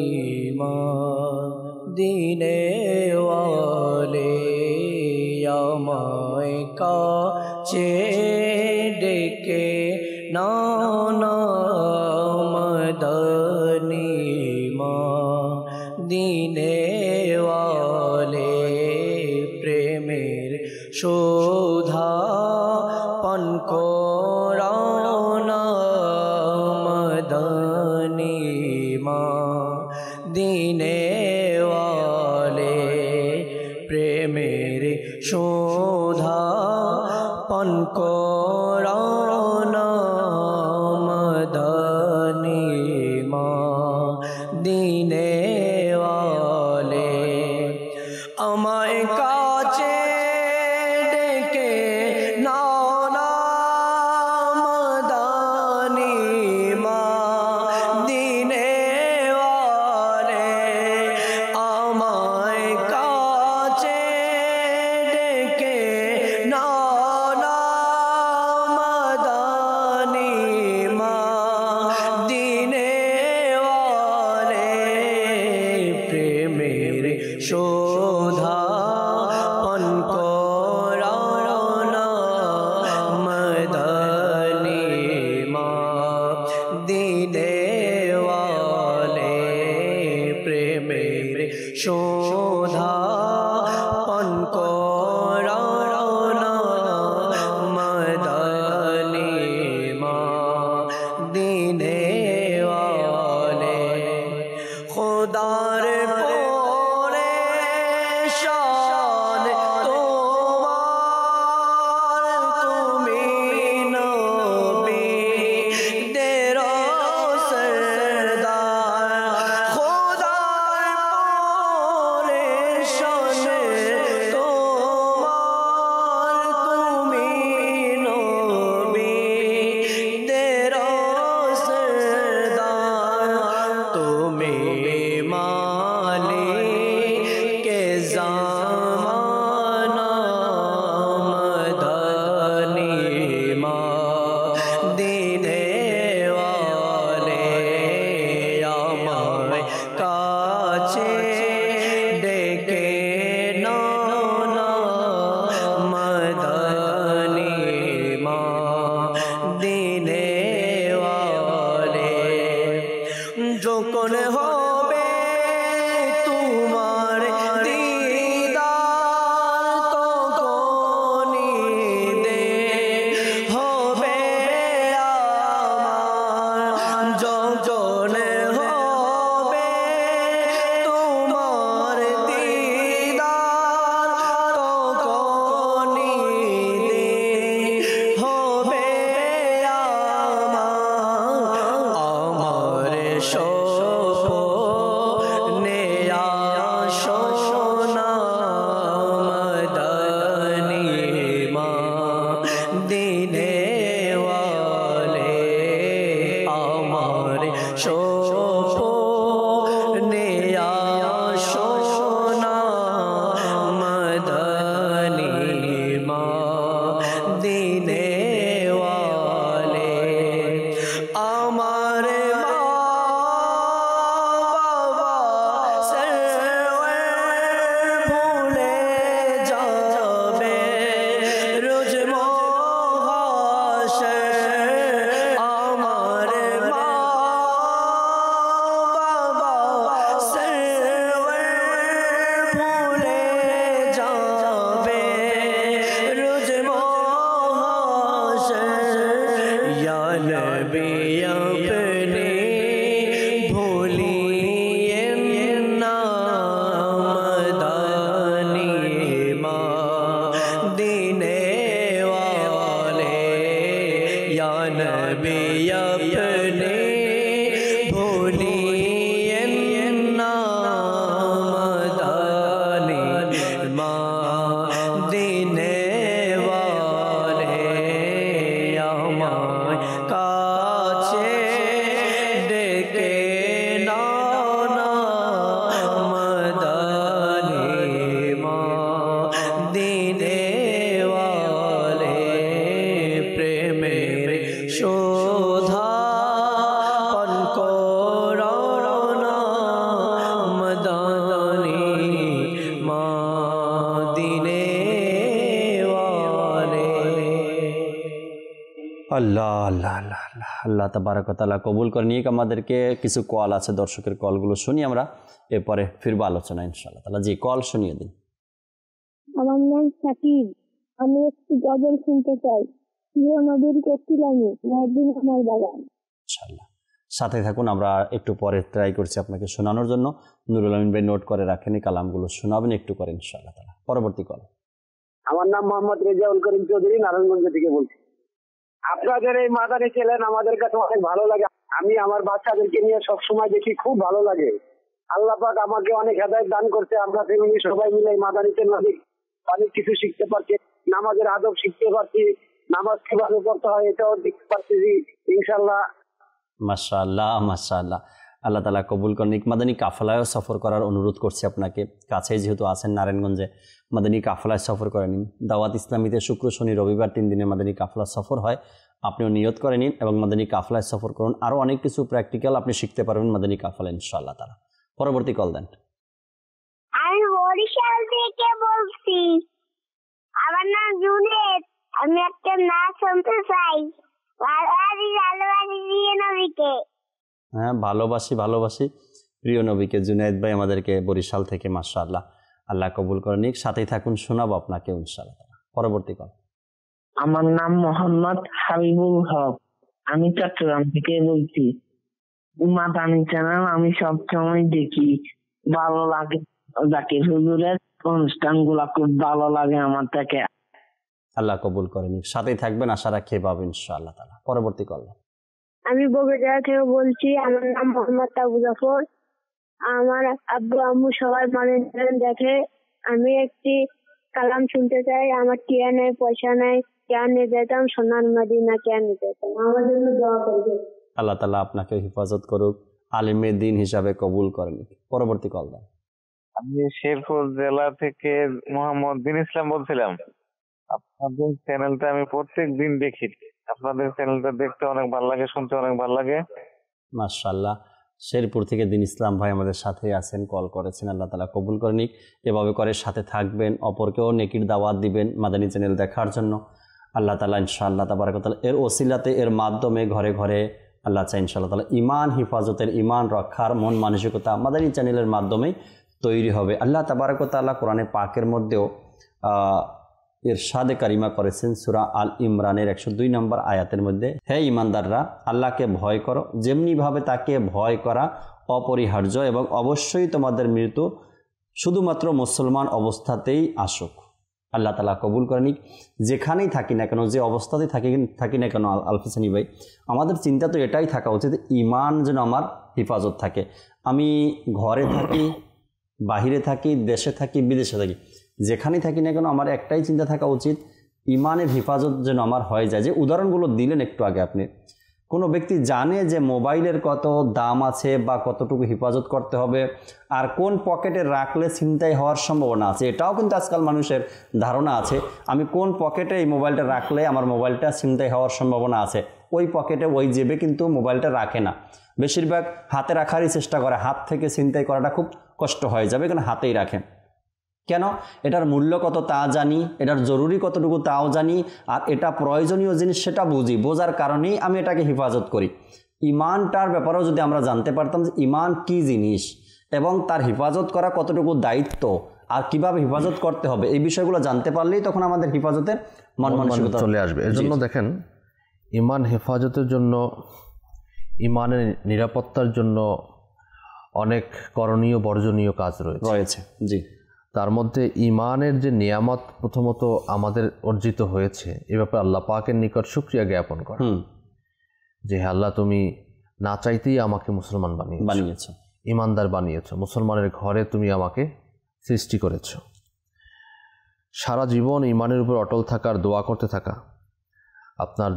মদিনে ওয়ালে, আমায় কাছে ডেকে নাও না মদনী মদিনে ওয়ালে, প্রেমের শোধা পান করাও না মদনী মদিনে ওয়ালে, প্রেমের শোধা পান করাও না মদনী মদিনে ওয়ালে, আমায় কাছে ডেকে নাও না মদনী মদিনে ওয়ালে, আমায় কাছে ডেকে নাও না মদনী মদিনে ওয়ালে, প্রেমের শোধা পান করাও না মদনী মদিনে ওয়ালে, প্রেমের শোধা পান করাও না মদনী মদিনে ওয়ালে, খোদার পরে শান তোমার, তুমি নবী দের সরদার, খোদার পরে শান তোমার, তুমি নবী দের সরদার, তুমি মালিকে জামানা মদনী মদিনে ওয়ালে, আমায় কাছে ডেকে নাও না মদনী মদিনে ওয়ালে, যখন হবে তোমার দিদার, তখনই দে হবে আমার, যখন হবে তোমার দিদার, তখনই দে হবে আমার স্বপ্নে আসো না মদনী মদিনে ওয়ালে, আমার স্বপ্নে আসো না মদনী नबी अपने भूलिए ना मदानी मदीने वाले या नबी अपने भूलिए ना मदानी मदीने वाले আমার কাছে ডেকে নাও না মদনী মদিনে ওয়ালে প্রেমের শোধা পান করো না মদনী মদিনে ওয়ালে। আল্লাহ আল্লাহ আল্লাহ আল্লাহ আল্লাহ তাবারক ওয়া তাআলা কবুল করে নিক। আমাদেরকে কিছু কল আছে, দর্শকের কলগুলো শুনি আমরা, এরপরে ফিরবো আলোচনা ইনশাআল্লাহ তাআলা। জি, কল শুনিয়ে দিন। আমার নাম সাকিব, আমি একটি গজল শুনতে চাই। প্রিয় নবীর কচ্ছিলামি মদিনা আমার বাগান। ইনশাআল্লাহ সাথে থাকুন, আমরা একটু পরে ট্রাই করছি আপনাকে শোনানোর জন্য। নুরুল আমিন ভাই নোট করে রাখেন, এই কালামগুলো শোনাবেন একটু করে ইনশাআল্লাহ তাআলা। পরবর্তী কল। আমার নাম মোহাম্মদ রেজাউল করিম চৌধুরী, নারায়ণগঞ্জ থেকে বলছি। আপনাদের এই মাদানী চ্যানেল আমাদের কাছে অনেক ভালো লাগে। আমি আমার বাচ্চাদেরকে নিয়ে সবসময় দেখি, খুব ভালো লাগে। আল্লাহ পাক আমাকে অনেক হেদায়েত দান করছে। আমরা ফ্যামিলি সবাই মিলে এই মাদানী চ্যানেল অনেক কিছু শিখতে পারছি, নামাজের আদব শিখতে পারছি, নামাজ কিভাবে পড়তে হয় এটাও দেখতে পারছি ইনশাআল্লাহ। মাশাআল্লাহ মাশাআল্লাহ, আল্লাহ তাআলা কবুল করেন। মাদানী কাফেলায়ও সফর করার অনুরোধ করছি আপনাকে, কাছেই যেহেতু আছেন নারায়ণগঞ্জে, মাদানী কাফেলায় সফর করে নিন। দাওয়াত ইসলামীতে শুক্র শনি রবিবার 3 দিনে মাদানী কাফেলা সফর হয়, আপনিও নিয়ত করে নিন এবং মাদানী কাফেলায় সফর করুন। আরও অনেক কিছু প্র্যাকটিক্যাল আপনি শিখতে পারবেন মাদানী কাফেলা ইনশাআল্লাহ তাআলা। পরবর্তী কল দেন। আমি বরিশাল থেকে বলছি। আমার নাম জুনেদ, আমি একটা নাচ শুনতে চাই। ভালোবাসি ভালোবাসি প্রিয় নবীকে। হ্যাঁ, ভালোবাসি ভালোবাসি প্রিয় নবীকে। জুনায়েদ ভাই আমাদেরকে বরিশাল থেকে, মাশাআল্লাহ, আল্লাহ কবুল করে নিক। সাথেই থাকুন, শোনাবো আপনাকে ইনশাআল্লাহ তাআলা। পরবর্তী কল। আমার নাম মোহাম্মদ হাবিবুল হক, আমি চট্টগ্রাম থেকে বলছি। মাদানী চ্যানেল আমি সবসময় দেখি, ভালো লাগে। জাকির হুজুরের অনুষ্ঠানগুলা খুব ভালো লাগে আমার থেকে। আল্লাহ কবুল করে নিক। সাথেই থাকবেন, আশা রাখি পাবেন ইনশাআল্লাহ তাআলা। পরবর্তী কল। আমি বগুড়া থেকে বলছি। আমার নাম মোহাম্মদ আবু জাফর। আমার আব্বু আম্মু সবাই মানে দেখে। আমি একটি কালাম শুনতে চাই। আমার টিয়া নেই, পয়সা নেই, কেন নিয়ে যেতাম সোনার মদিনা, কেন নিয়ে যেতাম। আমার জন্য দোয়া করবে। আল্লাহ তাআলা আপনাকে হেফাজত করুক, আলিমে দিন হিসাবে কবুল করে নিক। পরবর্তী কল দেন। আমি শেরপুর জেলা থেকে মোহাম্মদ বিন ইসলাম বলছিলাম। আপনাদের চ্যানেলটা আমি প্রত্যেক দিন দেখি। আপনাদের চ্যানেলটা দেখতে অনেক ভালো লাগে, শুনতে অনেক ভালো লাগে। মাশাআল্লাহ, শেরপুর থেকে দিন ইসলাম ভাই আমাদের সাথে আছেন, কল করেছেন। আল্লাহ তাআলা কবুল করে নিক। এভাবে করে সাথে থাকবেন, অপরকেও নেকির দাওয়াত দিবেন মাদানী চ্যানেল দেখার জন্য। আল্লাহ তাআলা ইনশাআল্লাহ তাবারাক ওয়া তাআলা এর ওসিলাতে, এর মাধ্যমে ঘরে ঘরে আল্লাহ চাই ইনশাআল্লাহ তাআলা ইমান হিফাজতের, ইমান রক্ষার মন মানসিকতা মাদানী চ্যানেলের মাধ্যমে তৈরি হবে। আল্লাহ তাবারাক ওয়া তাআলা কোরআনে পাকের মধ্যেও ইরশাদে কারিমা করেছেন সূরা আল ইমরানের 102 নম্বর আয়াতের মধ্যে, হে ঈমানদাররা, আল্লাহকে ভয় করো, যেমনিভাবে তাকে ভয় করা অপরিহার্য, এবং অবশ্যই তোমাদের মৃত্যু শুধুমাত্র মুসলমান অবস্থাতেই আসুক। আল্লাহ তাআলা কবুল করে নিক। যেখানেই থাকি না কেন, যে অবস্থাতেই থাকি না কেন আলফিসানি ভাই, আমাদের চিন্তা তো এটাই থাকা উচিত, ইমান যেন আমার হেফাজত থাকে। আমি ঘরে থাকি, বাহিরে থাকি, দেশে থাকি, বিদেশে থাকি, যেখানেই থাকি না কেন আমার একটাই চিন্তা থাকা উচিত, ইমানের হেফাজত যেন আমার হয়ে যায়। যে উদাহরণগুলো দিলেন একটু আগে আপনি, কোনো ব্যক্তি জানে যে মোবাইলের কত দাম আছে বা কতটুকু হেফাজত করতে হবে, আর কোন পকেটে রাখলে ছিনতাই হওয়ার সম্ভাবনা আছে, এটাও কিন্তু আজকাল মানুষের ধারণা আছে। আমি কোন পকেটে এই মোবাইলটা রাখলে আমার মোবাইলটা ছিনতাই হওয়ার সম্ভাবনা আছে, ওই পকেটে ওই জেবে কিন্তু মোবাইলটা রাখে না। বেশিরভাগ হাতে রাখারই চেষ্টা করে, হাত থেকে ছিনতাই করাটা খুব কষ্ট হয়ে যাবে, কারণ হাতেই রাখে। কেন? এটার মূল্য কত তা জানি, এটার জরুরি কতটুকু তাও জানি, আর এটা প্রয়োজনীয় জিনিস সেটা বুঝি, বোঝার কারণেই আমি এটাকে হেফাজত করি। ইমানটার ব্যাপারেও যদি আমরা জানতে পারতাম যে ইমান কি জিনিস এবং তার হেফাজত করা কতটুকু দায়িত্ব আর কিভাবে হেফাজত করতে হবে, এই বিষয়গুলো জানতে পারলেই তখন আমাদের হেফাজতের মন মানসিকতা চলে আসবে। এর জন্য দেখেন, ইমান হেফাজতের জন্য, ইমানের নিরাপত্তার জন্য অনেক করণীয় বর্জনীয় কাজ রয়েছে। জি। তার মধ্যে ইমানের যে নিয়ামত প্রথমত আমাদের অর্জিত হয়েছে, এ ব্যাপারে আল্লাহ পাকের নিকট শুকরিয়া জ্ঞাপন করা, যে আল্লাহ তুমি না চাইতেই আমাকে মুসলমান বানিয়েছ, ইমানদার বানিয়েছ, মুসলমানের ঘরে তুমি আমাকে সৃষ্টি করেছ। সারা জীবন ইমানের উপর অটল থাকার, দোয়া করতে থাকা। আপনার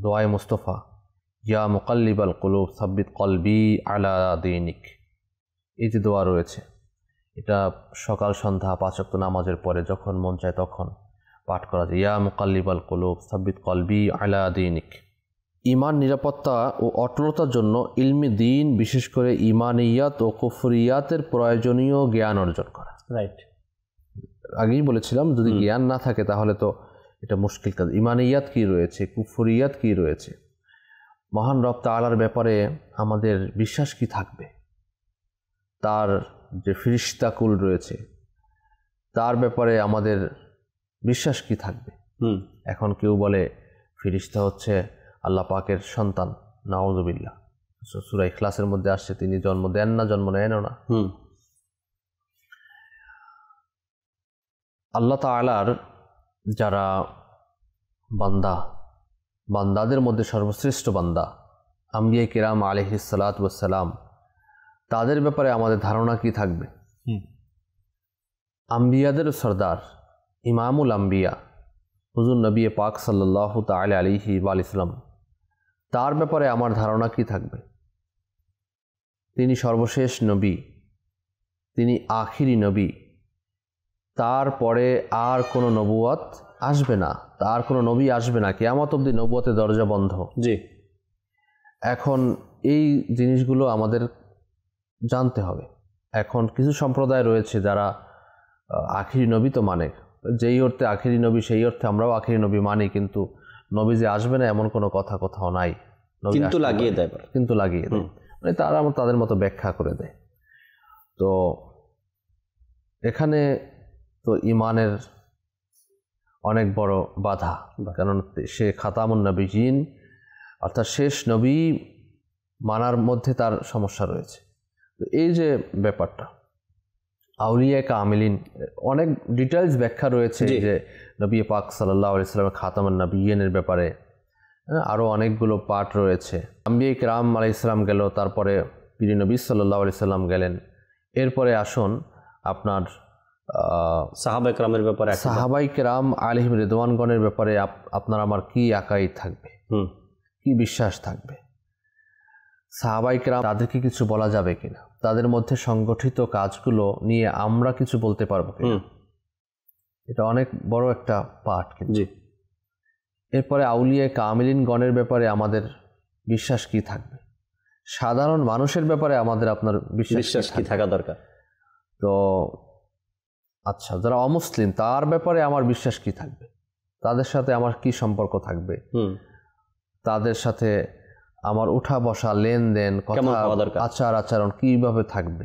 দোয়ায়ে মুস্তফা, ইয়া মুকাল্লিবাল কুলুব সাব্বিত কলবি আলা দীনিক, এই যে দোয়া রয়েছে, এটা সকাল সন্ধ্যা 5 ওয়াক্ত নামাজের পরে যখন মন চায় তখন পাঠ করা যায়। ইয়া মুকাল্লিবাল কুলুব সাব্বিত কলবি আলা দীনিক। ইমান নিরাপত্তা ও অটলতার জন্য ইলমি দ্বীন, বিশেষ করে ইমানিয়াত ও কুফরিয়াতের প্রয়োজনীয় জ্ঞান অর্জন করা। রাইট, আগেই বলেছিলাম যদি জ্ঞান না থাকে তাহলে তো এটা মুশকিল কাজ। ইমানিয়াত কি রয়েছে, কুফরিয়াত কি রয়েছে, মহান রব তাআলার ব্যাপারে আমাদের বিশ্বাস কি থাকবে, তার যে ফিরিস্তাকুল রয়েছে তার ব্যাপারে আমাদের বিশ্বাস কি থাকবে। এখন কেউ বলে ফিরিস্তা হচ্ছে আল্লাহ পাকের সন্তান, নাউযুবিল্লাহ। সূরা ইখলাসের মধ্যে আসছে তিনি জন্ম দেন না, জন্ম নেনও না। আল্লাহ তাআলার যারা বান্দাদের মধ্যে সর্বশ্রেষ্ঠ বান্দা আম্বিয়া কিরাম আলাইহিস সালাতু ওয়াস সালাম, তাদের ব্যাপারে আমাদের ধারণা কি থাকবে। আম্বিয়াদের সরদার ইমামুল আম্বিয়া হুজুর নবী পাক সাল্লাল্লাহু তাআলা আলাইহি ওয়া সাল্লাম, তার ব্যাপারে আমার ধারণা কি থাকবে। তিনি সর্বশেষ নবী, তিনি আখিরি নবী, তারপরে আর কোনো নবুয়ত আসবে না, তার কোনো নবী আসবে না, কিয়ামত অবধি নবুয়তের দরজা বন্ধ। জি। এখন এই জিনিসগুলো আমাদের জানতে হবে। এখন কিছু সম্প্রদায় রয়েছে যারা আখিরি নবী তো মানে, যেই অর্থে আখিরি নবী সেই অর্থে আমরাও আখিরি নবী মানি, কিন্তু নবী যে আসবে না এমন কোনো কথা কোথাও নাই। কিন্তু লাগিয়ে দেয়, মানে তারা তাদের মতো ব্যাখ্যা করে দেয়। তো এখানে তো ইমানের অনেক বড় বাধা, কারণ সে খাতামুন নবীয়িন অর্থাৎ শেষ নবী মানার মধ্যে তার সমস্যা রয়েছে। তো এই যে ব্যাপারটা, আউলিয়া কামিলিন, অনেক ডিটেলস ব্যাখ্যা রয়েছে যে নবী পাক সাল্লাল্লাহু আলাইহি ওয়াসাল্লামের খাতামুন নবীয়িনের ব্যাপারে, আরও অনেকগুলো পাঠ রয়েছে। আম্বিয়া কিরাম আলাইহিস সালাম গেল, তারপরে পীর নবী সাল্লাল্লাহু আলাইহি সাল্লাম গেলেন, এরপরে আসুন আপনার সাহাবায়ে কেরামের ব্যাপারে, সাহাবায়ে কেরাম আলাইহিম রিদওয়ানগণের ব্যাপারে আপনার আমার কি আকাইদ থাকবে, কি বিশ্বাস থাকবে। সাহাবায়ে কেরাম তাদেরকে কিছু বলা যাবে কিনা, তাদের মধ্যে সংগঠিত কাজগুলো নিয়ে আমরা কিছু বলতে পারবো কিনা, এটা অনেক বড় একটা পাঠ কিন্তু। এরপরে আউলিয়া কামিলিন গণের ব্যাপারে আমাদের বিশ্বাস কি থাকবে, সাধারণ মানুষের ব্যাপারে আমাদের আপনার বিশ্বাস কি থাকা দরকার। তো আচ্ছা, যারা অমুসলিম তার ব্যাপারে আমার বিশ্বাস কি থাকবে, তাদের সাথে আমার কি সম্পর্ক থাকবে, তাদের সাথে আমার উঠা বসা, লেনদেন, কথা, আচার আচরণ কিভাবে থাকবে,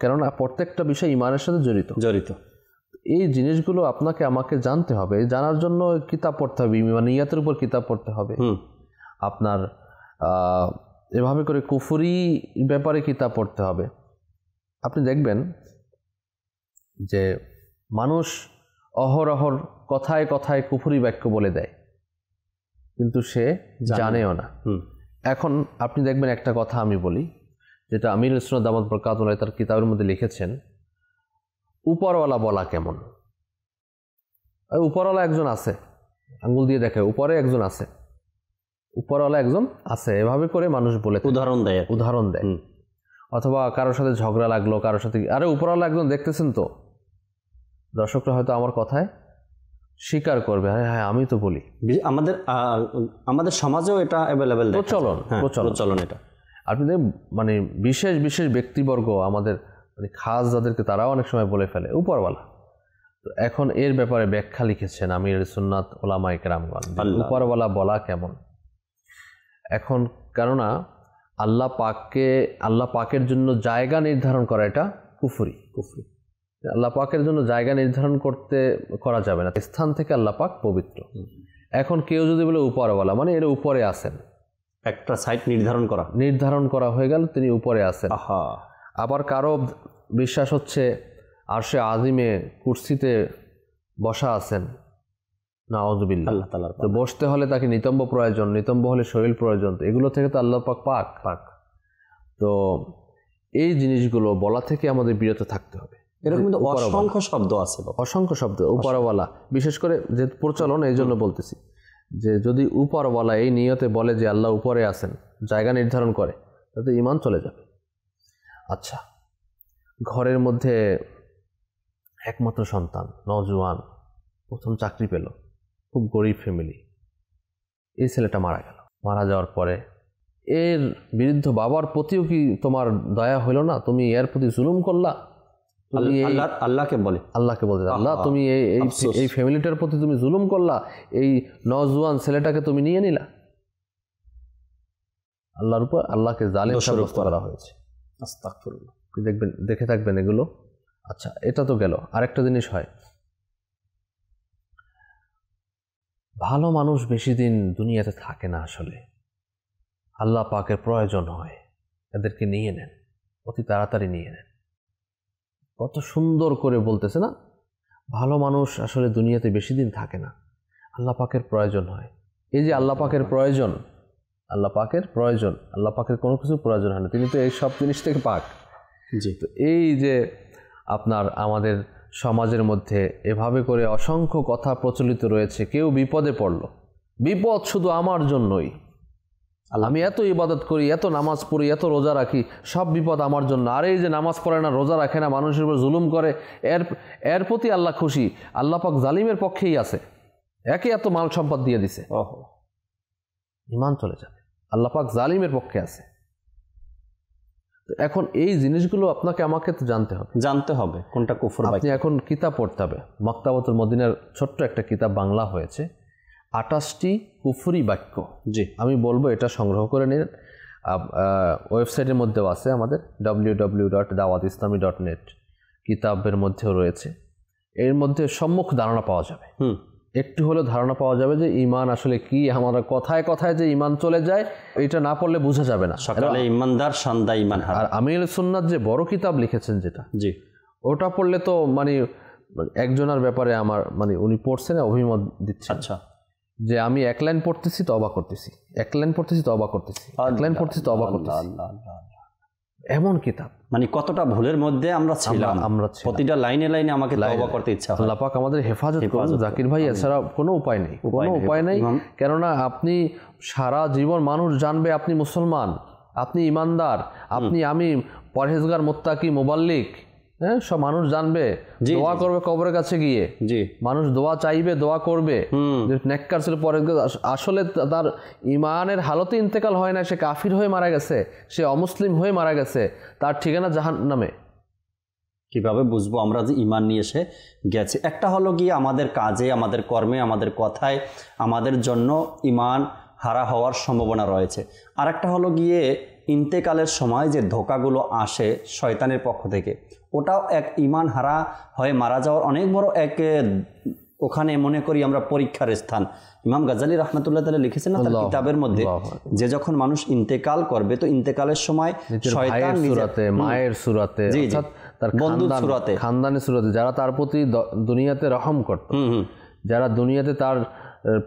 কেননা প্রত্যেকটা বিষয় ইমানের সাথে জড়িত। এই জিনিসগুলো আপনাকে আমাকে জানতে হবে। জানার জন্য কিতাব পড়তে হবে, ইমানিয়াতের উপর কিতাব পড়তে হবে, আপনার এভাবে করে কুফরি ব্যাপারে কিতাব পড়তে হবে। আপনি দেখবেন যে মানুষ অহরহর কথায় কথায় কুফরি বাক্য বলে দেয়, কিন্তু সে জানেও না। এখন আপনি দেখবেন একটা কথা আমি বলি, যেটা আমিরুল সুন্নাত দামাত বরকাতুল্লাহ তার কিতাবের মধ্যে লিখেছেন, উপরওয়ালা বলা কেমন। উপরওয়ালা একজন আছে, আঙ্গুল দিয়ে দেখে উপরে একজন আছে, উপরওয়ালা একজন আছে, এভাবে করে মানুষ বলে উদাহরণ দেয়। অথবা কারোর সাথে ঝগড়া লাগলো, কারোর সাথে আরে উপরওয়ালা একজন দেখতেছেন তো, দর্শকরা হয়তো আমার কথায় স্বীকার করবে, হ্যাঁ আমি তো বলি। আমাদের সমাজেও এটা অ্যাভেলেবেল, প্রচলন এটা। আপনি মানে বিশেষ বিশেষ ব্যক্তিবর্গ আমাদের মানে খাস যাদেরকে, তারাও অনেক সময় বলে ফেলে উপরওয়ালা। তো এখন এর ব্যাপারে ব্যাখ্যা লিখেছেন আমির সুন্নাত ওলামায়ে কেরামগণ, উপরওয়ালা বলা কেমন। এখন কেননা আল্লাহ পাকের জন্য জায়গা নির্ধারণ করা এটা কুফরি। আল্লাহ পাকের জন্য জায়গা নির্ধারণ করা যাবে না, স্থান থেকে আল্লাহ পাক পবিত্র। এখন কেউ যদি বলে উপরওয়ালা, মানে এর উপরে আছেন, একটা সাইট নির্ধারণ করা হয়ে গেল তিনি উপরে আছেন। আবার কারো বিশ্বাস হচ্ছে আরশে আজিমে কুরসিতে বসা আছেন, নাউযুবিল্লাহ। আল্লাহ তাআলার তো বসতে হলে তাকে নিতম্ব প্রয়োজন, নিতম্ব হলে শরীর প্রয়োজন, তো এগুলো থেকে তো আল্লাহ পাক। তো এই জিনিসগুলো বলা থেকে আমাদের বিরত থাকতে হবে। এরকম কিন্তু অসংখ্য শব্দ আছে, অসংখ্য শব্দ উপরওয়ালা, বিশেষ করে যে প্রচলন, এই জন্য বলতেছি যে যদি উপরওয়ালা এই নিয়তে বলে যে আল্লাহ উপরে আছেন, জায়গা নির্ধারণ করে, তাতে ঈমান চলে যাবে। আচ্ছা, ঘরের মধ্যে একমাত্র সন্তান, নওজোয়ান, প্রথম চাকরি পেল, খুব গরিব ফ্যামিলি, এই ছেলেটা মারা গেল। মারা যাওয়ার পরে এর বিরুদ্ধ বাবার প্রতিও কি তোমার দয়া হইল না? তুমি এর প্রতি জুলুম করলা। আল্লাহকে বলে আল্লাহ তুমি এই ফ্যামিলিটার প্রতি তুমি জুলুম করলা, এই নওজোয়ান ছেলেটাকে তুমি নিয়ে নিলা। আল্লাহর উপর আল্লাহকে জালেম সাব্যস্ত করা হয়েছে। আস্তাগফিরুল্লাহ। দেখবেন, দেখে থাকবেন এগুলো। আচ্ছা, এটা তো গেল। আরেকটা জিনিস হয়, ভালো মানুষ বেশি দিন দুনিয়াতে থাকে না। আসলে আল্লাহ পাকের প্রয়োজন হয়, এদেরকে নিয়ে নেন, অতি তাড়াতাড়ি নিয়ে নেন। কত সুন্দর করে বলতেছে না, ভালো মানুষ আসলে দুনিয়াতে বেশি দিন থাকে না, আল্লাহ পাকের প্রয়োজন হয়। এই যে আল্লাহ পাকের প্রয়োজন, আল্লাহ পাকের কোনো কিছু প্রয়োজন হয় না, তিনি তো এই সব জিনিস থেকে পাক। জি। তো এই যে আপনার আমাদের সমাজের মধ্যে এভাবে করে অসংখ্য কথা প্রচলিত রয়েছে, কেউ বিপদে পড়ল, বিপদ শুধু আমার জন্যই, আমি এত ইবাদত করি, এত নামাজ পড়ি, এত রোজা রাখি, সব বিপদ আমার জন্য। আর এই যে নামাজ পড়ে না, রোজা রাখে না, মানুষের উপর জুলুম করে, এর প্রতি আল্লাহ খুশি। আল্লাহ পাক জালিমের পক্ষেই আছে, একে এত মাল সম্পদ দিয়ে দিছে, ঈমান চলে যাবে। আল্লাহ পাক জালিমের পক্ষে আছে। এখন এই জিনিসগুলো আপনাকে আমাকে তো জানতে হবে কোনটা কুফর। আপনি এখন কিতাব পড়তে হবে। মক্তাবাতুল মদিনার ছোট্ট একটা কিতাব বাংলা হয়েছে, 28টি কুফরি বাক্য। জি, আমি বলবো এটা সংগ্রহ করে নিন। ওয়েবসাইটের মধ্যেও আছে, আমাদের www.dawatislami.net কিতাবের মধ্যেও রয়েছে। এর মধ্যে সম্মুখ ধারণা পাওয়া যাবে, একটু হলেও ধারণা পাওয়া যাবে যে ঈমান আসলে কি। আমরা কথায় কথায় যে ঈমান চলে যায়, এটা না পড়লে বোঝা যাবে না। সকালে ঈমানদার, সন্ধ্যায় ঈমান হারা। আর আমির সুন্নাত যে বড় কিতাব লিখেছেন যেটা, জি, ওটা পড়লে তো মানে একজনের ব্যাপারে আমার মানে উনি পড়ছেন, অভিমত দিচ্ছেন। আচ্ছা, যে আমি এক লাইন পড়তেছি তো অবাক করতেছি, এক লাইন পড়তেছি তো অবাক করতেছি, এক লাইন পড়তেছি তো অবাক করতেছি, এমন কিতাব। মানে কতটা ভুলের মধ্যে আমরা ছিলাম, প্রতিটা লাইনে লাইনে আমাকে তওবা করতে ইচ্ছা হয়। আল্লাহ পাক আমাদের হেফাজত করুন জাকির ভাই, এছাড়া কোনো উপায় নেই, কোনো উপায় নেই। কেননা আপনি সারা জীবন মানুষ জানবে আপনি মুসলমান, আপনি ইমানদার, আমি পরহেজগার, মুত্তাকি, মুবাল্লিক, হ্যাঁ, সব মানুষ জানবে, দোয়া করবে কবরের কাছে গিয়ে। জি, মানুষ দোয়া চাইবে, দোয়া করবে, নেককার ছিল, পরে আসলে তার ইমানের হালতে ইন্তেকাল হয় না, সে কাফির হয়ে মারা গেছে, সে অমুসলিম হয়ে মারা গেছে, তার ঠিকানা জাহান্নামে। কিভাবে বুঝবো আমরা যে ইমান নিয়ে এসে গেছে? একটা হলো গিয়ে আমাদের কাজে, আমাদের কর্মে, আমাদের কথায় আমাদের জন্য ইমান হারা হওয়ার সম্ভাবনা রয়েছে। আর একটা হলো গিয়ে ইন্তেকালের সময় যে ধোঁকাগুলো আসে শয়তানের পক্ষ থেকে, ওটাও এক ইমান হারা হয়ে মারা যাওয়ার অনেক বড় এক, ওখানে মনে করি আমরা পরীক্ষার স্থান। ইমাম গাজ্জালী রাহমাতুল্লাহ তাআলা লিখেছেন না তার কিতাবের মধ্যে, যে যখন মানুষ ইন্তেকাল করবে তো ইন্তেকালের সময় শয়তান সুরাতে, মায়ের সুরাতে, অর্থাৎ তার বন্ধুর সুরাতে, খানদানের সুরাতে, যারা তার প্রতি দুনিয়াতে রহম করত, যারা দুনিয়াতে তার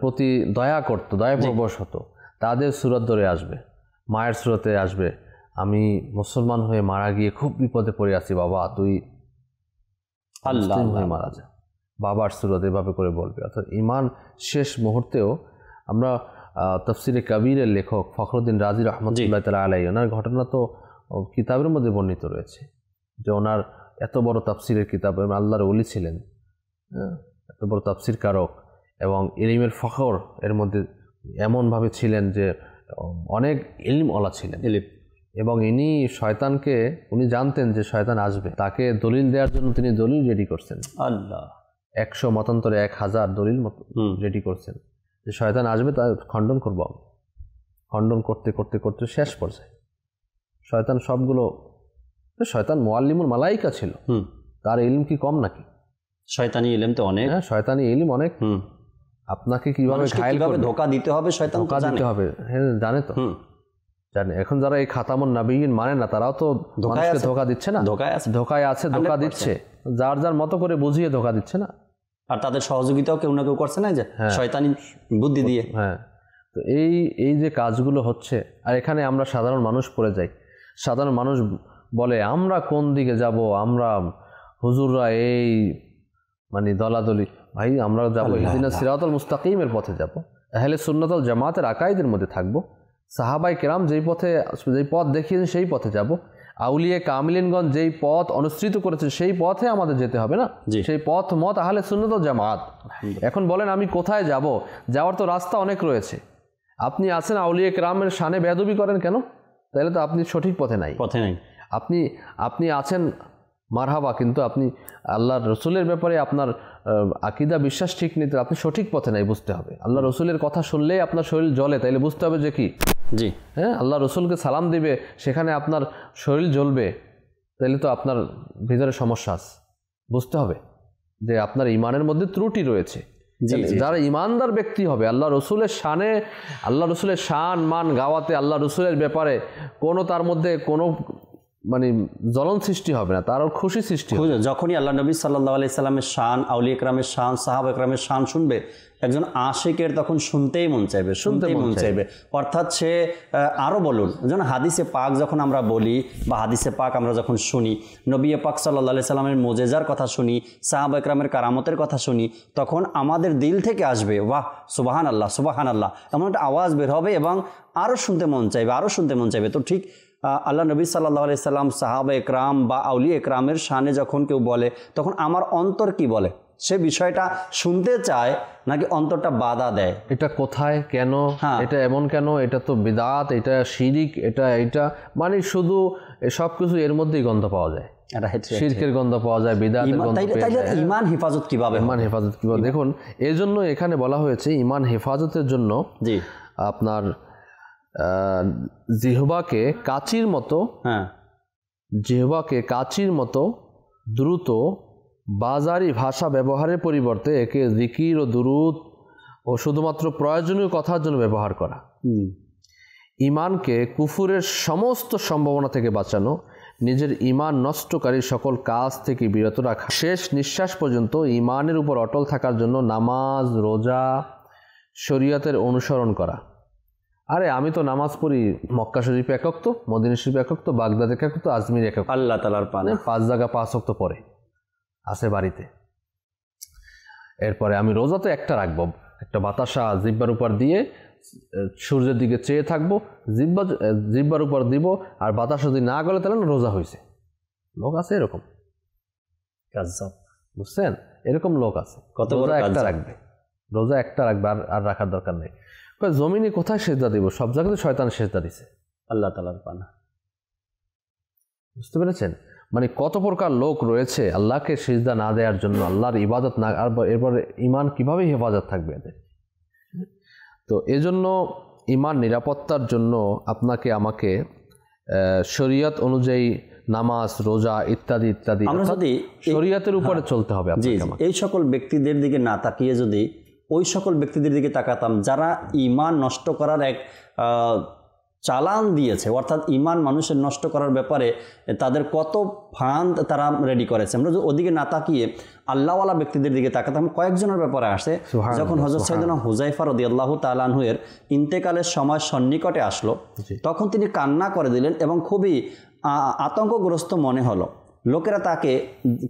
প্রতি দয়া করত, দয়াপ্রবশ হতো, তাদের সুরাত ধরে আসবে, মায়ের সুরাতে আসবে, আমি মুসলমান হয়ে মারা গিয়ে খুব বিপদে পড়ে আছি বাবা, তুই আল্লাহ হয়ে মারা যা, বাবার সুরাত এভাবে করে বলবে। অর্থাৎ ইমান শেষ মুহূর্তেও আমরা তাফসিরে কাবীরের লেখক ফখরুদ্দিন রাজি রহমতুল্লাহ তাআলা আলাইহি, ওনার ঘটনা তো কিতাবের মধ্যে বর্ণিত রয়েছে, যে ওনার এত বড় তাফসিরের কিতাব, আল্লাহর ওলি ছিলেন, এত বড় তাফসির কারক, এবং ইলমের ফখর এর মধ্যে এমনভাবে ছিলেন যে অনেক ইলম ওয়ালা ছিলেন। এবং ইনি শয়তানকে, উনি জানতেন যে শয়তান আসবে, তাকে দলিল দেওয়ার জন্য তিনি দলিল রেডি করছেন। আল্লাহ, 100 মতান্তরে 1000 দলিল রেডি করছেন যে শয়তান আসবে, তা খণ্ডন করব। খণ্ডন করতে করতে করতে শেষ পর্যায়ে শয়তান সবগুলো, শয়তান মুআল্লিমুল মালাইকা ছিল, তার ইলম কি কম নাকি? শয়তানি ইলম তো অনেক, হ্যাঁ, শয়তানি ইলম অনেক। আপনাকে কিভাবে মানুষকে ঘায়েল কিভাবে করবে, ধোকা দিতে হবে শয়তান তো ধোকা জানে। দিতে হবে, হ্যাঁ জানে তো, জানে। এখন যারা এই খাতামুন নাবিয়িন মানে না, তারাও তো মানুষকে আছে। ধোকা দিচ্ছে না, ধোকায় আছে। ধোকায় আছে, ধোকা 100%। দিচ্ছে, যার যার মতো করে বুঝিয়ে ধোকা দিচ্ছে না। আর তাদের সহযোগিতাও কেউ না কেউ করছে না, যে শয়তানি বুদ্ধি দিয়ে। হ্যাঁ, তো এই যে কাজগুলো হচ্ছে, আর এখানে আমরা সাধারণ মানুষ পড়ে যাই। সাধারণ মানুষ বলে আমরা কোন দিকে যাব, আমরা হুজুররা এই মানে দলাদলি, ভাই আমরা যাবো ইহদিনা সিরাতাল মুস্তাকিমের পথে যাব, আহলে সুন্নাত ওয়াল জামাতের আকাইদের মধ্যে থাকবো, সাহাবায়ে কেরাম যেই পথ দেখিয়েছেন সেই পথে যাব, আউলিয়া কামিলিনগণ যেই পথ অনুসৃত করেছেন সেই পথে আমাদের যেতে হবে না, সেই পথ মত আহলে সুন্নাত ওয়াল জামাত। এখন বলেন আমি কোথায় যাব? যাওয়ার তো রাস্তা অনেক রয়েছে। আপনি আছেন আউলিয়া কেরামের শানে বেয়াদবি করেন কেন? তাহলে তো আপনি সঠিক পথে নাই। আপনি আছেন মারহাবা, কিন্তু আপনি আল্লাহর রসুলের ব্যাপারে আপনার আকীদা বিশ্বাস ঠিক নেই, তো আপনি সঠিক পথে নাই, বুঝতে হবে। আল্লাহ রসুলের কথা শুনলেই আপনার শরীর জ্বলে, তাইলে বুঝতে হবে যে কি, জি হ্যাঁ, আল্লাহ রসুলকে সালাম দিবে, সেখানে আপনার শরীর জ্বলবে, তাইলে তো আপনার ভিতরে সমস্যা আছে। বুঝতে হবে যে আপনার ইমানের মধ্যে ত্রুটি রয়েছে। যারা ইমানদার ব্যক্তি হবে, আল্লাহ রসুলের শানে, আল্লাহ রসুলের শান মান গাওয়াতে, আল্লাহ রসুলের ব্যাপারে কোনো তার মধ্যে কোনো মানে জ্বলন সৃষ্টি হবে না, তার খুশি সৃষ্টি হবে। যখনই আল্লাহ নবী সাল্লাল্লাহু আলাইহি সাল্লামের শান, আউলিয়া কেরামের শান, সাহাবা কেরামের শান শুনবে, একজন আশিকের তখন শুনতেই মন চাইবে, শুনতেই মন চাইবে। অর্থাৎ সে আরও বলুন, যেমন হাদিসে পাক যখন আমরা বলি বা হাদিসে পাক আমরা যখন শুনি, নবী পাক সাল্লাল্লাহু আলাইহি সাল্লামের মুজেজার কথা শুনি, সাহাবা কেরামের কারামতের কথা শুনি, তখন আমাদের দিল থেকে আসবে বাহ সুবহান আল্লাহ, সুবহান আল্লাহ, এমন একটা আওয়াজ বের হবে এবং আরও শুনতে মন চাইবে, আরও শুনতে মন চাইবে। তো ঠিক আল্লাহ নবী সাল্লাল্লাহু আলাইহি সাল্লাম, সাহাবা একরাম বা আউলিয়া একরামের শানে যখন কেউ বলে, তখন আমার অন্তর কি বলে? সে বিষয়টা শুনতে চায় নাকি অন্তরটা বাধা দেয়? এটা কোথায়, কেন, এটা এমন কেন, এটা তো বিদআত, এটা শিরিক, এটা মানে শুধু সব কিছু এর মধ্যেই গন্ধ পাওয়া যায়। শিরকের গন্ধ পাওয়া যায়, বিদআতের গন্ধ পাওয়া যায়। ঈমান হেফাজত কিভাবে? ঈমান হেফাজত কিভাবে? দেখুন, এই জন্য এখানে বলা হয়েছে ঈমান হেফাজতের জন্য আপনার জিহ্বাকে কাচির মতো দ্রুত বাজারি ভাষা ব্যবহারের পরিবর্তে একে জিকির ও দুরূদ ও শুধুমাত্র প্রয়োজনীয় কথার জন্য ব্যবহার করা। ঈমানকে কুফুরের সমস্ত সম্ভাবনা থেকে বাঁচানো, নিজের ঈমান নষ্টকারী সকল কাজ থেকে বিরত রাখা, শেষ নিঃশ্বাস পর্যন্ত ঈমানের উপর অটল থাকার জন্য নামাজ, রোজা, শরীয়তের অনুসরণ করা। আরে আমি তো নামাজ পড়ি মক্কা শরীফ একক, তো মদিনা শরীফ একক, তো বাগদাদ একক, তো আজমির একক, আল্লাহ তাআলার পানে 5 জায়গা 5 ওয়াক্ত পড়ে আছে বাড়িতে। এরপরে আমি রোজা তো একটা রাখবো, একটা বাতাসা জিহ্বার উপর দিয়ে সূর্যের দিকে চেয়ে থাকবো, জিহ্বার উপর দিব, আর বাতাসা যদি না গলে তাহলে রোজা হয়েছে। লোক আছে এরকম, বুঝছেন? এরকম লোক আছে, রোজা একটা রাখবে আর রাখার দরকার নেই। জমিনে কোথায় সেজদা দিব? সব জায়গাতে শয়তান সেজদা দিছে, আল্লাহ তাআলার পানা। বুঝতে পেরেছেন? মানে কত প্রকার লোক রয়েছে আল্লাহকে সিজদা না দেওয়ার জন্য, আল্লাহর ইবাদত না, আর এরপরে ঈমান কিভাবে হেফাজত থাকবে এদের? তো এজন্য ঈমান নিরাপত্তার জন্য আপনাকে আমাকে শরীয়ত অনুযায়ী নামাজ, রোজা ইত্যাদি ইত্যাদি শরীয়তের উপরে চলতে হবে। এই সকল ব্যক্তিদের দিকে না তাকিয়ে যদি ওই সকল ব্যক্তিদের দিকে তাকাতাম যারা ঈমান নষ্ট করার এক চালান দিয়েছে, অর্থাৎ ঈমান মানুষের নষ্ট করার ব্যাপারে তাদের কত ফান্ড তারা রেডি করেছে, আমরা ওদিকে না তাকিয়ে আল্লাহওয়ালা ব্যক্তিদের দিকে তাকাতাম। কয়েকজনের ব্যাপারে আসে, যখন হযরত সাইয়েদনা হুযায়ফা রাদিয়াল্লাহু তাআলা আনহু এর ইন্তেকালের সময় সন্নিকটে আসলো, তখন তিনি কান্না করে দিলেন এবং খুবই আতঙ্কগ্রস্ত মনে হলো। লোকেরা তাকে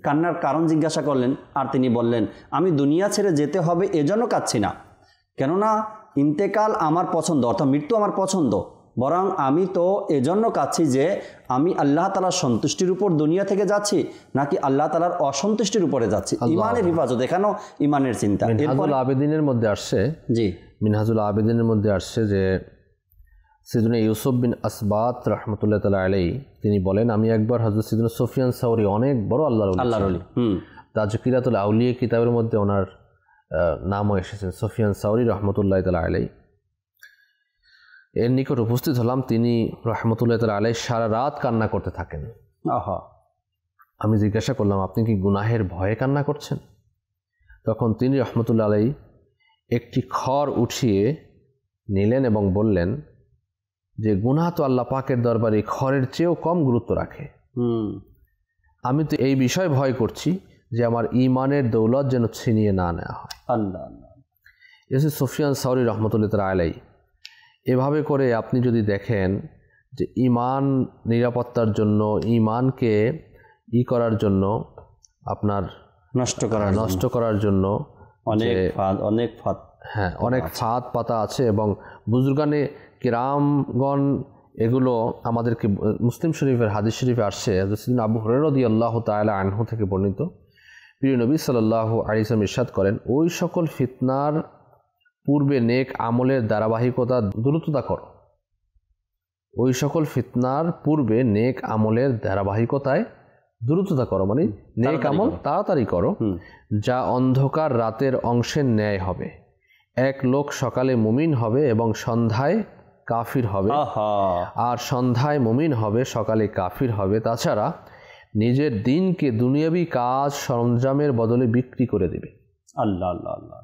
কান্নার কারণ জিজ্ঞাসা করলেন, আর তিনি বললেন, আমি দুনিয়া ছেড়ে যেতে হবে এজন্য কাঁদছি না, কেননা ইন্তেকাল আমার পছন্দ, অর্থাৎ মৃত্যু আমার পছন্দ, বরং আমি তো এজন্য কাঁদছি যে আমি আল্লাহ তাআলার সন্তুষ্টির উপর দুনিয়া থেকে যাচ্ছি নাকি আল্লাহ তাআলার অসন্তুষ্টির উপরে যাচ্ছি। ঈমানের হেফাজত, এখানেও ঈমানের চিন্তা। মিনহাজুল আবেদিনের মধ্যে আসছে, মিনহাজুল আবেদিনের মধ্যে আসছে যে সিদুনা ইউসুফ বিন আসবাত রহমতুল্লাহ তাআলা আলাইহি তিনি বলেন, আমি একবার হযরত সিদুনা সুফিয়ান সাউরি, অনেক বড় আল্লাহর ওলি, তাজকিরাতুল আউলিয়া কিতাবের মধ্যে ওনার নামও এসেছেন, সুফিয়ান সাউরি রহমতুল্লাহ তাআলা আলাইহি, এর নিকট উপস্থিত হলাম। তিনি রহমতুল্লাহ তাআলা আলাইহি সারা রাত কান্না করতে থাকেন। আমি জিজ্ঞাসা করলাম, আপনি কি গুনাহের ভয়ে কান্না করছেন? তখন তিনি রহমতুল্লাহ আলাইহি একটি খড় উঠিয়ে নিলেন এবং বললেন যে গুনাহ তো আল্লাহ পাকের দরবারে খড়ের চেয়েও কম গুরুত্ব রাখে। আমি তো এই বিষয়ে ভয় করছি যে আমার ঈমানের দৌলত যেন ছিনিয়ে না নেওয়া হয়। আল্লাহ সুফিয়ান সাউরি রহমতুল্লাহ আলাইহি এভাবে করে আপনি যদি দেখেন যে ঈমান নিরাপত্তার জন্য, ঈমানকে করার জন্য, আপনার নষ্ট করার জন্য অনেক ফাঁদ পাতা আছে এবং বুজুর্গানে কিরামগণ এগুলো আমাদেরকে মুসলিম শরীফের হাদিস শরীফে আসছে। আবু হুরায়রা রাদিয়াল্লাহু তাআলা আনহু থেকে বর্ণিত, প্রিয় নবী সাল্লাল্লাহু আলাইহি ওয়াসাল্লাম ইরশাদ করেন, ওই সকল ফিতনার পূর্বে নেক আমলের ধারাবাহিকতা দ্রুততা করো। ওই সকল ফিতনার পূর্বে নেক আমলের ধারাবাহিকতায় দ্রুততা করো, মানে নেক আমল তাড়াতাড়ি করো, যা অন্ধকার রাতের অংশের ন্যায় হবে। এক লোক সকালে মুমিন হবে এবং সন্ধ্যায় কাফির হবে, আর সন্ধ্যায় মুমিন হবে, সকালে কাফির হবে। তাছাড়া নিজের দিনকে দুনিয়াবি কাজ সরঞ্জামের বদলে বিক্রি করে দেবে। আল্লাহ আল্লাহ আল্লাহ।